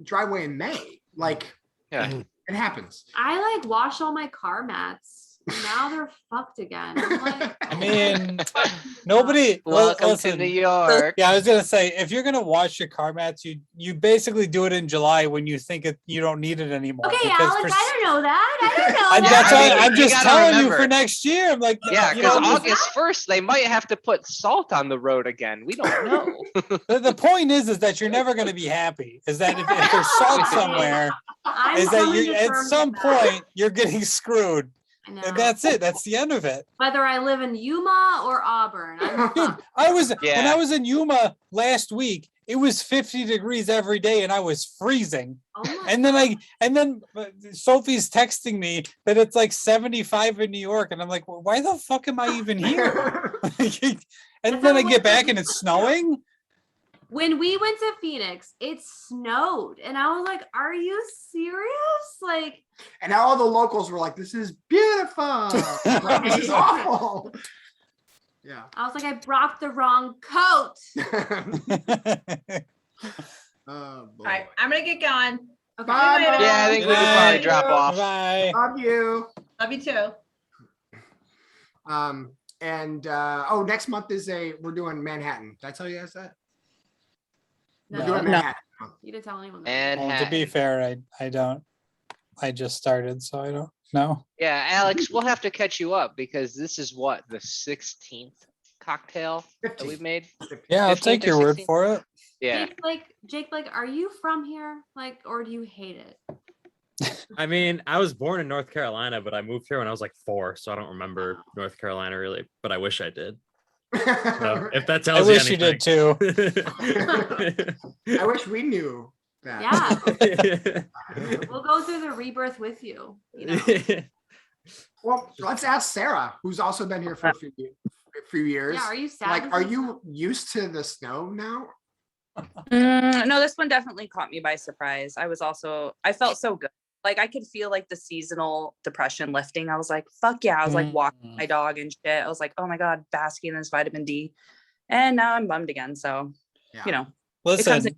driveway in May. Like, Yeah. it happens. I like washed all my car mats. Now they're fucked again. I'm like, I mean, nobody. Welcome listen, to New York. Yeah, I was gonna say, if you're gonna wash your car mats, you basically do it in July when you think you don't need it anymore. okay, because Alex, I don't know that. I don't know I'm, that. that's I why mean, I'm you just gotta telling you remember. for next year. I'm like, Yeah, you because know, August 1st they might have to put salt on the road again. We don't know. the point is that you're never gonna be happy. Is that if there's salt somewhere, I'm is that coming you to at terms some with that. point you're getting screwed, I know. and that's it. That's the end of it. Whether I live in Yuma or Auburn, I'm Dude, fucked. when Yeah. I was in Yuma last week, it was 50 degrees every day and I was freezing. Oh my And then Sophie's texting me that it's like 75 in New York. And I'm like, well, why the fuck am I even here? And then I get back and it's snowing. When we went to Phoenix, it snowed, and I was like, "Are you serious?" Like, And now all the locals were like, this is beautiful. Like, this is awful. Yeah. I was like, "I brought the wrong coat." Oh, boy. All right, I'm gonna get going. Okay. Bye, later. Mom. Yeah, I think we could probably drop off. Bye. Love you. Love you too. Next month we're doing Manhattan. Did I tell you guys that? We're No, doing No. Manhattan. you didn't tell anyone. That. And Well, to be fair, I don't. I just started, so I don't know. yeah, Alex, we'll have to catch you up because this is what the 16th cocktail that 50. we've made. Yeah, I'll 15th take or your word 16th? for it. Yeah. Jake, are you from here? Like, or do you hate it? I mean, I was born in North Carolina, but I moved here when I was like 4, so I don't remember North Carolina really, but I wish I did. So if that I tells wish you you did too. I wish we knew that. Yeah, we'll go through the rebirth with you. You know? Well, let's ask Sarah, who's also been here for a few years. Yeah, are you sad? Like, this are is- you used to the snow now? No, this one definitely caught me by surprise. I felt so good. Like I could feel like the seasonal depression lifting. I was like, fuck yeah. I was like walking my dog and shit. I was like, oh my God, basking in this vitamin D. And now I'm bummed again. So, Yeah. you know, Listen, in-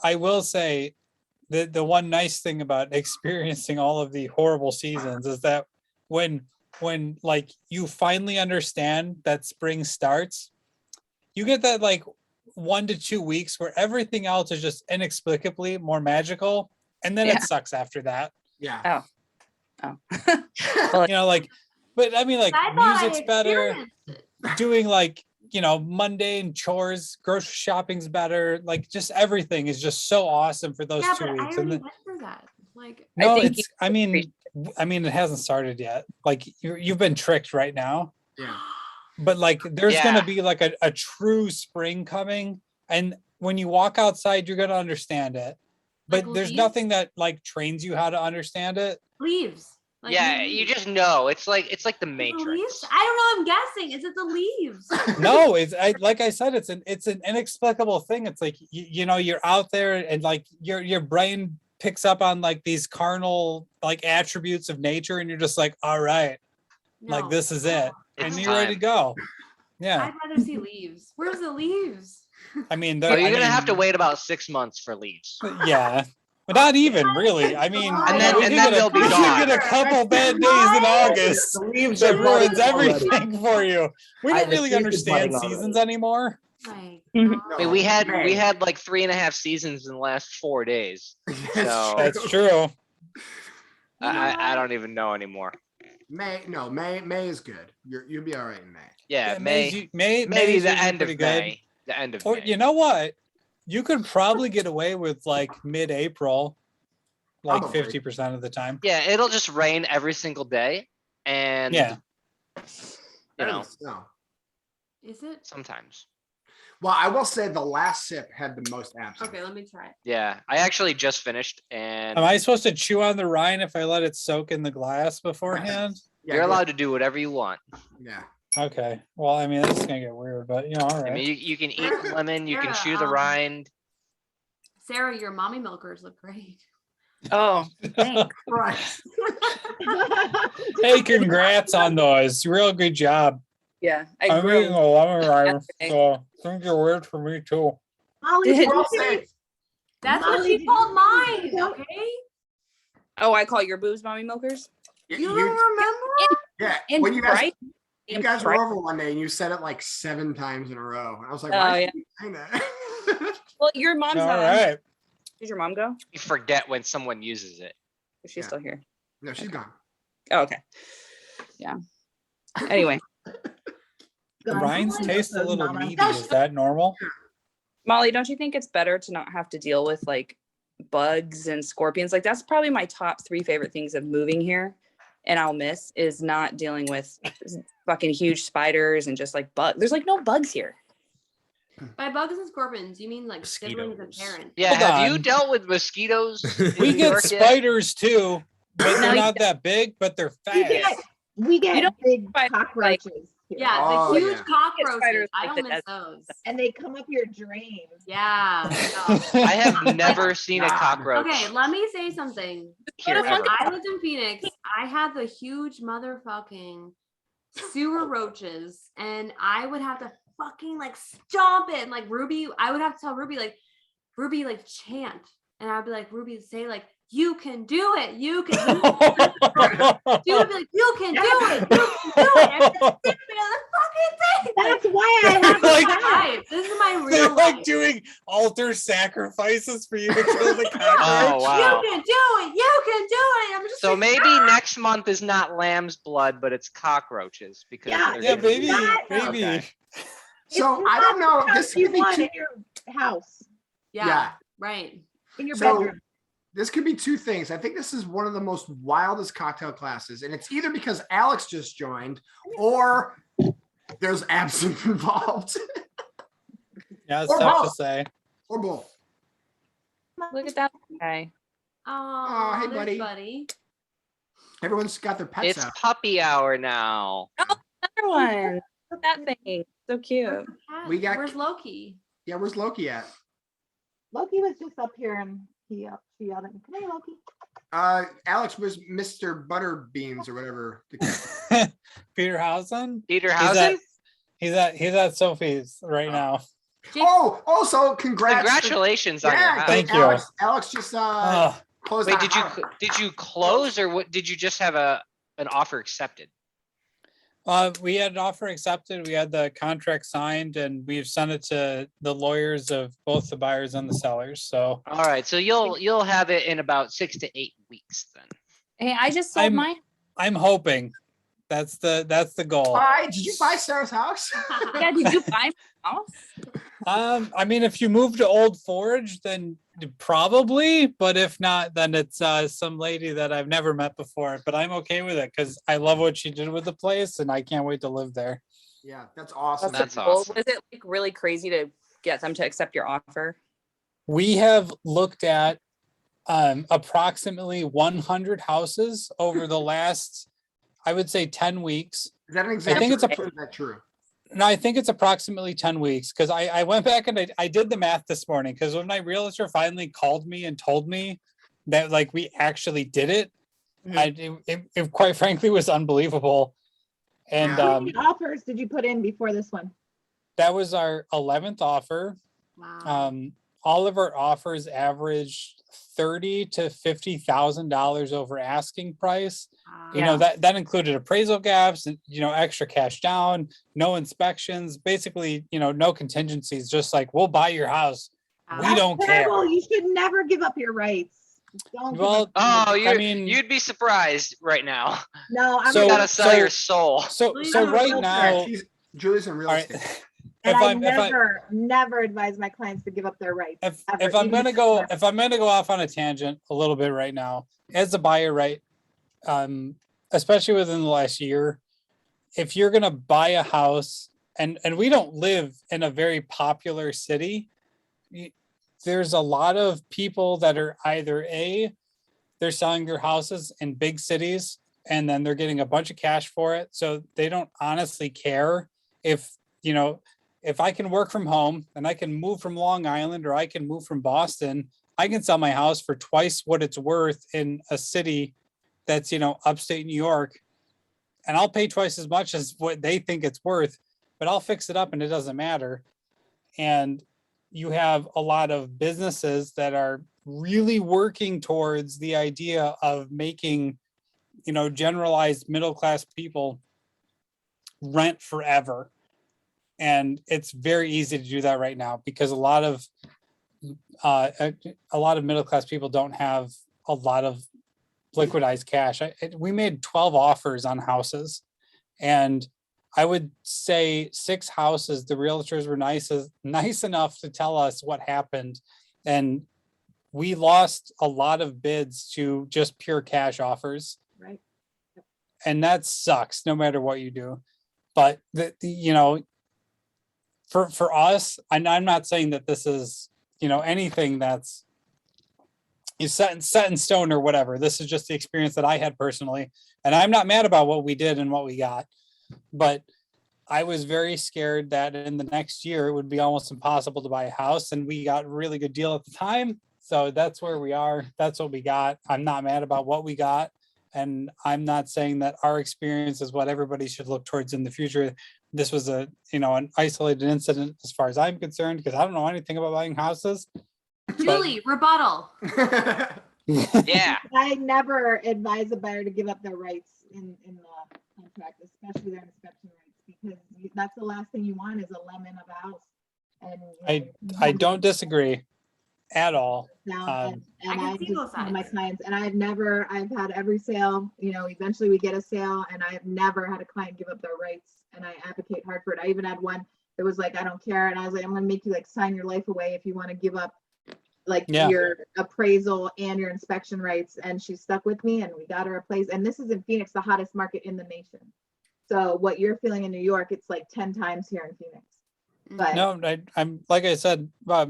I will say that the one nice thing about experiencing all of the horrible seasons is that when like you finally understand that spring starts, you get that like 1 to 2 weeks where everything else is just inexplicably more magical, and then Yeah. it sucks after that. Yeah. You know, like, but I mean, like I thought I music's better. experienced it. Doing like, you know, mundane chores, grocery shopping's better. Like, just everything is just so awesome for those Yeah, 2 but I weeks. already And then, went through that. Like, no, think it's. I mean, it hasn't started yet. Like, you've been tricked right now. Yeah. But like, there's Yeah. gonna be like a true spring coming, and when you walk outside, you're gonna understand it. But Like there's leaves? nothing that like trains you how to understand it. leaves. Like Yeah, new you leaves. just know. It's like the Is it the Matrix. leaves? I don't know. I'm guessing. Is it the leaves? No, like I said, it's an inexplicable thing. It's like you know, you're out there and like your brain picks up on like these carnal like attributes of nature, and you're just like, all right, like No. this is it, It's and you're ready to go. Yeah, I'd rather see leaves. Where's the leaves? I mean, So you're I gonna have to mean, wait about 6 months for leaves. Yeah, but not even really. I mean, And then- we and could then get they'll be we could gone. get a couple bad days in August. The leaves That are budding ruins already. everything for you. We The don't really trees are understand budding seasons already. anymore. My Mhm. God. I mean, we May. had like 3.5 seasons in the last 4 days. That's So- true. That's true. You know I what? don't even know anymore. May is good. You'll be all right in May. Yeah, May's May, u- May maybe May's the usually end of pretty good. May. The end of Or May. you know what? You could probably get away with like mid-April, like Probably. 50% of the time. Yeah, it'll just rain every single day, and Yeah. you know, No. Is it? sometimes. Well, I will say the last sip had the most absinthe. Okay, let me try it. Yeah, I actually just finished, and Am I supposed to chew on the rind if I let it soak in the glass beforehand? Yeah, you're good. allowed to do whatever you want. Yeah. Okay. Well, I mean, this is gonna get weird, but you know, all I right. mean, you can eat the lemon, you can Yeah, chew the rind. Sarah, your mommy milkers look great. Oh, thanks. Right. Hey, congrats on those. Real good job. Yeah, I I'm grew. eating a lemon rind, yesterday. so things are weird for me too. Molly, Did- Well said. That's what Molly, she did called you- mine. don't- Okay, Oh, I call your boobs mommy milkers. you don't remember? yeah. In When you guys bright- you in guys were bright- over one day and you said it like 7 times in a row. And I was like, Oh, why yeah. are you saying that? Well, your mom's All on. right. Did your mom go? You forget when someone uses it. Is she Yeah. still here? No, she's gone. Oh, okay. Yeah. Anyway, The God, rinds Molly taste a knows little Mama. meaty. Is that normal? Molly, don't you think it's better to not have to deal with like bugs and scorpions? Like that's probably my top 3 favorite things of moving here, and I'll miss is not dealing with fucking huge spiders and just like bugs. There's like no bugs here. By bugs and scorpions, you mean like siblings and Mosquitoes. parents? Yeah, Hold have you on. dealt with mosquitoes? in We New get York yet? spiders too, but No, they're you not that big, but they're We fast. get, we You get don't big find, like- cockroaches. here. Yeah, Oh, the huge yeah. cockroaches. spiders I like don't the miss desert. those. And they come up your drain. Yeah. I have never seen a God. cockroach. Okay, let me say something. Here, When ever. I lived in Phoenix, I had the huge motherfucking sewer roaches, and I would have to fucking like stomp it. And like Ruby, I would have to tell Ruby, like, chant. And I'd be like, Ruby, say like, you can do it. You can do it. She would be like, you can do it. You can do it. And I'd be like, "Stick me on the fucking thing." That's why I have Like- a My cat. life. This is my They're real like life. doing altar sacrifices for you to kill the Oh cockroach. wow. You can do it. You can do it. I'm just So like, maybe next month is not lamb's blood, but it's cockroaches because Yeah, they're Yeah, gonna be- maybe, Not- maybe. Okay. So It's I don't know. not This the house could be you want two, in your house, yeah, right. in your So- bedroom. this could be 2 things. I think this is one of the most wildest cocktail classes, and it's either because Alex just joined or there's absinthe involved, Yeah, it's Or tough to both. say. or both. Look at that guy. Oh, hey, there's buddy. buddy. Everyone's got their pets It's out. puppy hour now. Another one. That thing. So cute. Where's the cat? We got- Where's Loki? Yeah, where's Loki at? Loki was just up here and she yelled at me, "Come here, Loki." Alex was Mr. Butterbeans or whatever. the cat- Peter Hausen? Peter He's Hausen? he's at Sophie's right now. Oh, also congrats. Congratulations on your Yeah, house. Thank you. Alex just Oh, closed Wait, out a house. did you close or what? Did you just have a an offer accepted? We had an offer accepted, we had the contract signed, and we've sent it to the lawyers of both the buyers and the sellers, so. All right, so you'll have it in about 6 to 8 weeks then. Hey, I just sold I'm- mine. I'm hoping that's the goal. Did you buy Sarah's house? Yeah, did you buy my house? I mean, if you move to Old Forge, then probably, but if not, then it's some lady that I've never met before, but I'm okay with it because I love what she did with the place and I can't wait to live there. Yeah, that's awesome. That's cool. awesome. Was it like really crazy to get them to accept your offer? We have looked at approximately 100 houses over the last, I would say 10 weeks. Is that an I example? think it's a Is that true? No, I think it's approximately 10 weeks because I went back and I did the math this morning because when my realtor finally called me and told me that like we actually did it, it quite frankly was unbelievable. And How many offers did you put in before this one? that was our 11th offer. Wow. All of our offers averaged $30,000 to $50,000 over asking price. You know, that included appraisal gaps, and extra cash down, no inspections, basically, no contingencies, just like we'll buy your house. We That's don't terrible. care. You should never give up your rights. Don't give Well, up- Oh, I mean, you'd be surprised right now. no, I'm so- You not. gotta sell your soul. so I'm a right realtor. now, Julie's in real all right, estate. And if I I'm if I never advise my clients to give up their rights. if ever, I'm even gonna if go it's- if I'm gonna go off on a tangent a little bit right now, as a buyer, right, especially within the last year, if you're gonna buy a house, and we don't live in a very popular city, there's a lot of people that are either they're selling their houses in big cities and then they're getting a bunch of cash for it, so they don't honestly care if if I can work from home and I can move from Long Island or I can move from Boston, I can sell my house for twice what it's worth in a city that's, upstate New York. And I'll pay twice as much as what they think it's worth, but I'll fix it up and it doesn't matter. And you have a lot of businesses that are really working towards the idea of making, generalized middle-class people rent forever. And it's very easy to do that right now because a lot of middle-class people don't have a lot of liquidized cash. We made 12 offers on houses, and I would say 6 houses, the realtors were nice enough to tell us what happened. And we lost a lot of bids to just pure cash offers. Right. And that sucks no matter what you do. But for us, and I'm not saying that this is, anything that's set in stone or whatever. This is just the experience that I had personally. And I'm not mad about what we did and what we got. But I was very scared that in the next year, it would be almost impossible to buy a house. And we got a really good deal at the time. So that's where we are. That's what we got. I'm not mad about what we got. And I'm not saying that our experience is what everybody should look towards in the future. This was an isolated incident as far as I'm concerned, because I don't know anything about buying houses. Julie, rebuttal. Yeah. I never advise a buyer to give up their rights in the contract, especially their inspection rights, because that's the last thing you want is a lemon of a house. And I don't disagree at all. And I can I see just both tell my sides. clients, and I've had every sale, eventually we get a sale, and I've never had a client give up their rights, and I advocate hard for it. I even had one that was like, I don't care. And I was like, I'm gonna make you like sign your life away if you want to give up your appraisal and your inspection rights. And she stuck with me and we got her a place. And this is in Phoenix, the hottest market in the nation. So what you're feeling in New York, it's like 10 times here in Phoenix. But No, I'm like I said, what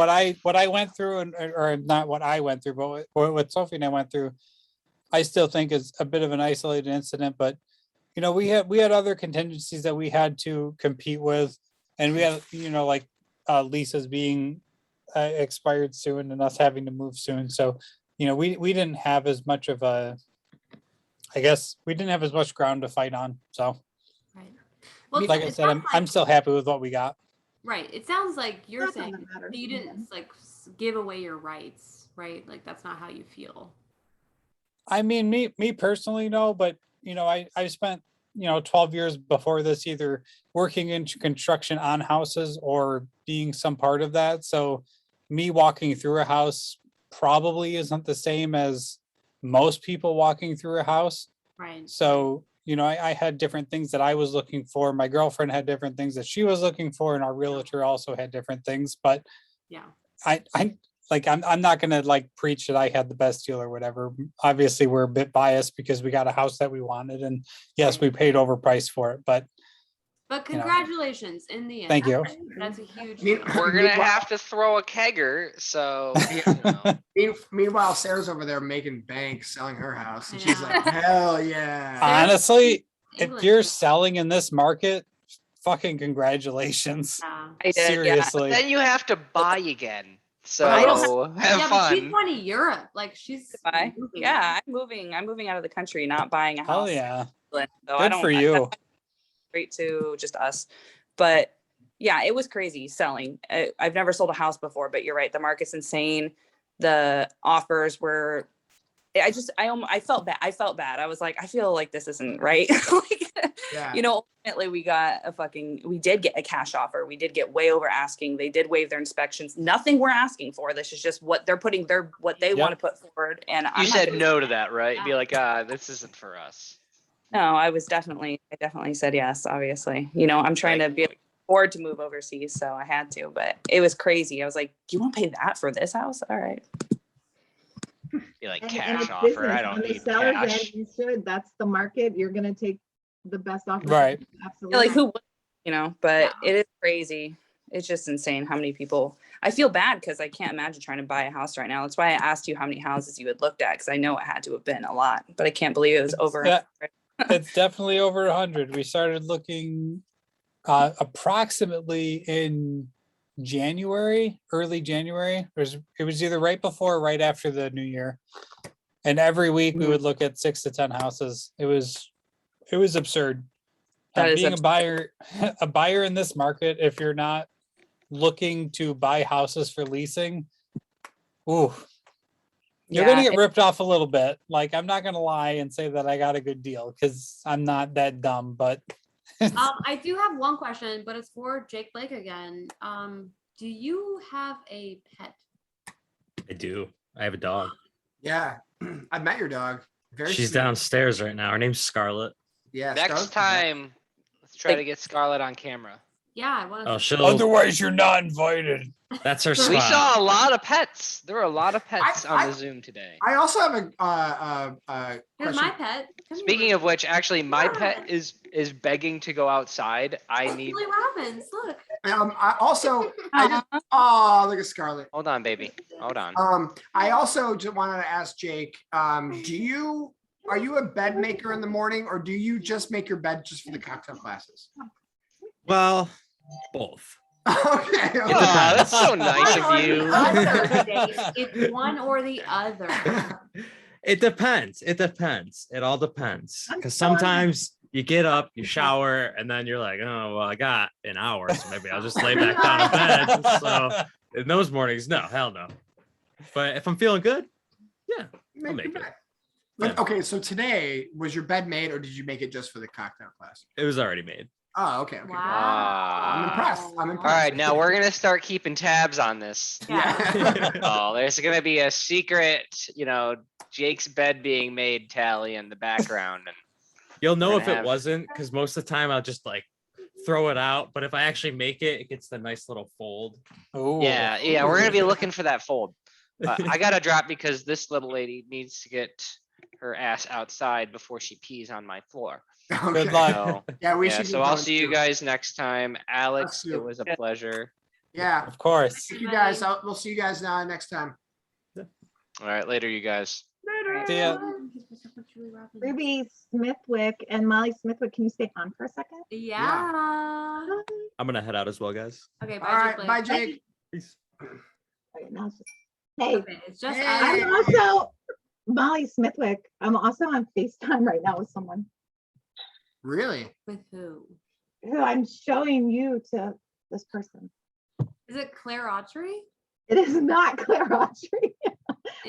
I went through, or not what I went through, but what Sophie and I went through, I still think is a bit of an isolated incident. But we had other contingencies that we had to compete with, and we had leases being expired soon and us having to move soon. So we didn't have as much of a, I guess we didn't have as much ground to fight on. So Right. Well, like I it said, sounds I'm still happy with what we got. right. It sounds like you're That's all saying that matters. that you didn't give away your rights, right? Like that's not how you feel. I mean, me personally, no, but I spent 12 years before this either working in construction on houses or being some part of that. So me walking through a house probably isn't the same as most people walking through a house. Right. So, I had different things that I was looking for. My girlfriend had different things that she was looking for, and our realtor also had different things. But Yeah. I'm not gonna preach that I had the best deal or whatever. Obviously, we're a bit biased because we got a house that we wanted, and yes, we paid overpriced for it. But congratulations in the end. Thank you. That's a huge Me- deal. We're gonna have to throw a kegger, so Meanwhile, Sarah's over there making bank selling her house, and I she's know. like, "Hell yeah!" honestly, if England. you're selling in this market, fucking congratulations. Yeah. I did, yeah. Seriously. then you have to buy again. So I don't have Yeah, but she's fun. going to Europe. Like she's Bye. moving. Yeah, I'm moving out of the country, not buying a house. Hell yeah. So I Good don't for you. straight to just us. But yeah, it was crazy selling. I've never sold a house before, but you're right. The market's insane. The offers were, I felt bad. I felt bad. I was like, I feel like this isn't right. Yeah. Ultimately we did get a cash offer. We did get way over asking. They did waive their inspections. Nothing we're asking for. This is just what they're putting what they want to put forward. And You said no to that, right? Be like, this isn't for us. No, I definitely said yes, obviously. I'm trying to be afford to move overseas, so I had to, but it was crazy. I was like, you want to pay that for this house? All right. Be like, And cash it's offer. business. I don't On the need seller's cash. end, you should. That's the market. You're gonna take the best offer. Right. Absolutely. Like who would, but it is crazy. It's just insane how many people. I feel bad because I can't imagine trying to buy a house right now. That's why I asked you how many houses you had looked at, because I know it had to have been a lot, but I can't believe it was over. Yeah, it's definitely over 100. We started looking approximately in January, early January. It was either right before or right after the new year. And every week we would look at 6 to 10 houses. It was absurd. That is Being absurd. a buyer in this market, if you're not looking to buy houses for leasing, ooh, you're gonna get ripped off a little bit. Like, I'm not gonna lie and say that I got a good deal because I'm not that dumb, but I do have one question, but it's for Jake Blake again. Do you have a pet? I do. I have a dog. Yeah, I met your dog. Very She's sweet. downstairs right now. Her name's Scarlet. Yeah. Next time, let's try to get Scarlett on camera. Yeah, I want Oh, to. she'll. otherwise you're not invited. That's her We spot. saw a lot of pets. There were a lot of pets on the Zoom today. I also have a Here's question. my pet. Come Speaking here. of which, actually, my pet is begging to go outside. I Oh, need. Billy Robbins, look. I also oh, look at Scarlett. Hold on, baby. Hold on. I also just wanted to ask Jake, are you a bed maker in the morning, or do you just make your bed just for the cocktail classes? Well, both. Okay. Oh, that's so nice One or of you. the other, Dave. It's one or the other. It depends. It depends. It all depends. Because sometimes you get up, you shower, and then you're like, oh, well, I got an hour, so maybe I'll just lay back down in bed. So in those mornings, no, hell no. But if I'm feeling good, yeah, I'll make it. But, okay, so today, was your bed made, or did you make it just for the cocktail class? It was already made. Oh, okay. Wow. I'm impressed. I'm All impressed. right, now we're gonna start keeping tabs on this. Yeah. Oh, there's gonna be a secret, Jake's bed being made tally in the background, and You'll know We're if gonna it have- wasn't, because most of the time I'll just throw it out. But if I actually make it, it gets the nice little fold. Oh, yeah, we're gonna be looking for that fold. I gotta drop because this little lady needs to get her ass outside before she pees on my floor. Okay. Good luck. So, Yeah, we yeah, should. so get I'll going see you too. guys next time. Alex, Us it too. was a pleasure. Yeah. Of course. Thank you guys. We'll see you guys next time. All right, later, you guys. See ya. Ruby Smithwick and Molly Smithwick, can you stay on for a second? Yeah. I'm gonna head out as well, guys. Okay, bye. All right. Jake Bye, Blake. Jake. Peace. Okay, now it's just, hey, Okay, it's just Hey. us. I'm also Molly Smithwick. I'm also on FaceTime right now with someone Really? With who? who I'm showing you to this person. Is it Claire Autry? It is not Claire Autry.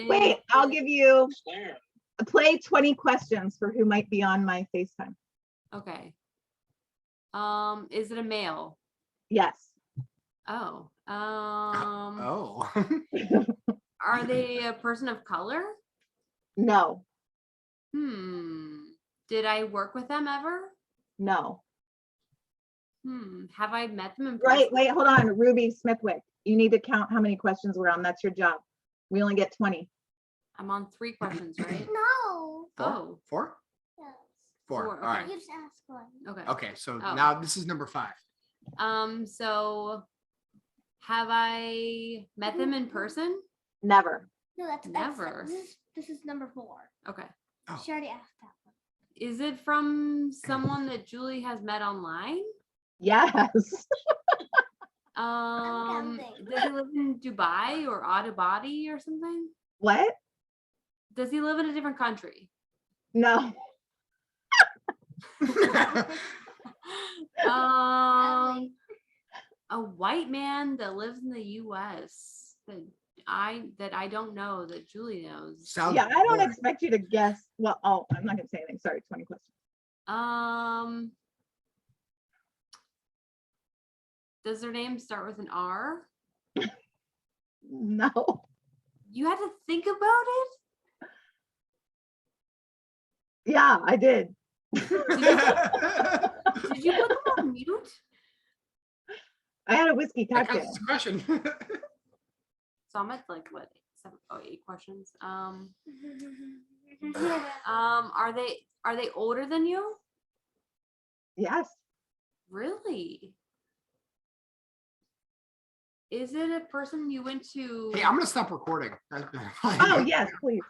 Wait, I'll give you play 20 questions for who might be on my FaceTime. Okay. Is it a male? Yes. Oh. Oh. Are they a person of color? No. Did I work with them ever? No. Have I met them in Right. person? Wait, hold on. Ruby Smithwick. You need to count how many questions we're on. That's your job. We only get 20. I'm on 3 questions, right? No. Oh, Four? Yes. Four. Four, All right. You just ask one. okay. Okay, so Oh. now this is number 5. So have I met them in person? Never. No, that's Never. This is number 4. Okay. Oh. She already asked that one. Is it from someone that Julie has met online? Yes. counting. Does he live in Dubai or Abu Dhabi or something? What? Does he live in a different country? No. A white man that lives in the US that I don't know that Julie knows. Sounds Yeah, I don't boring. expect you to guess. Well, oh, I'm not gonna say anything. Sorry, 20 questions. Does their name start with an R? No. You had to think about it? Yeah, I did. Did you put them on mute? I had a whiskey That cocktail. counts as a question. So I'm at like what, 8 questions. Are they older than you? Yes. Really? Is it a person you went to? Hey, I'm gonna stop recording. Oh, yes, please.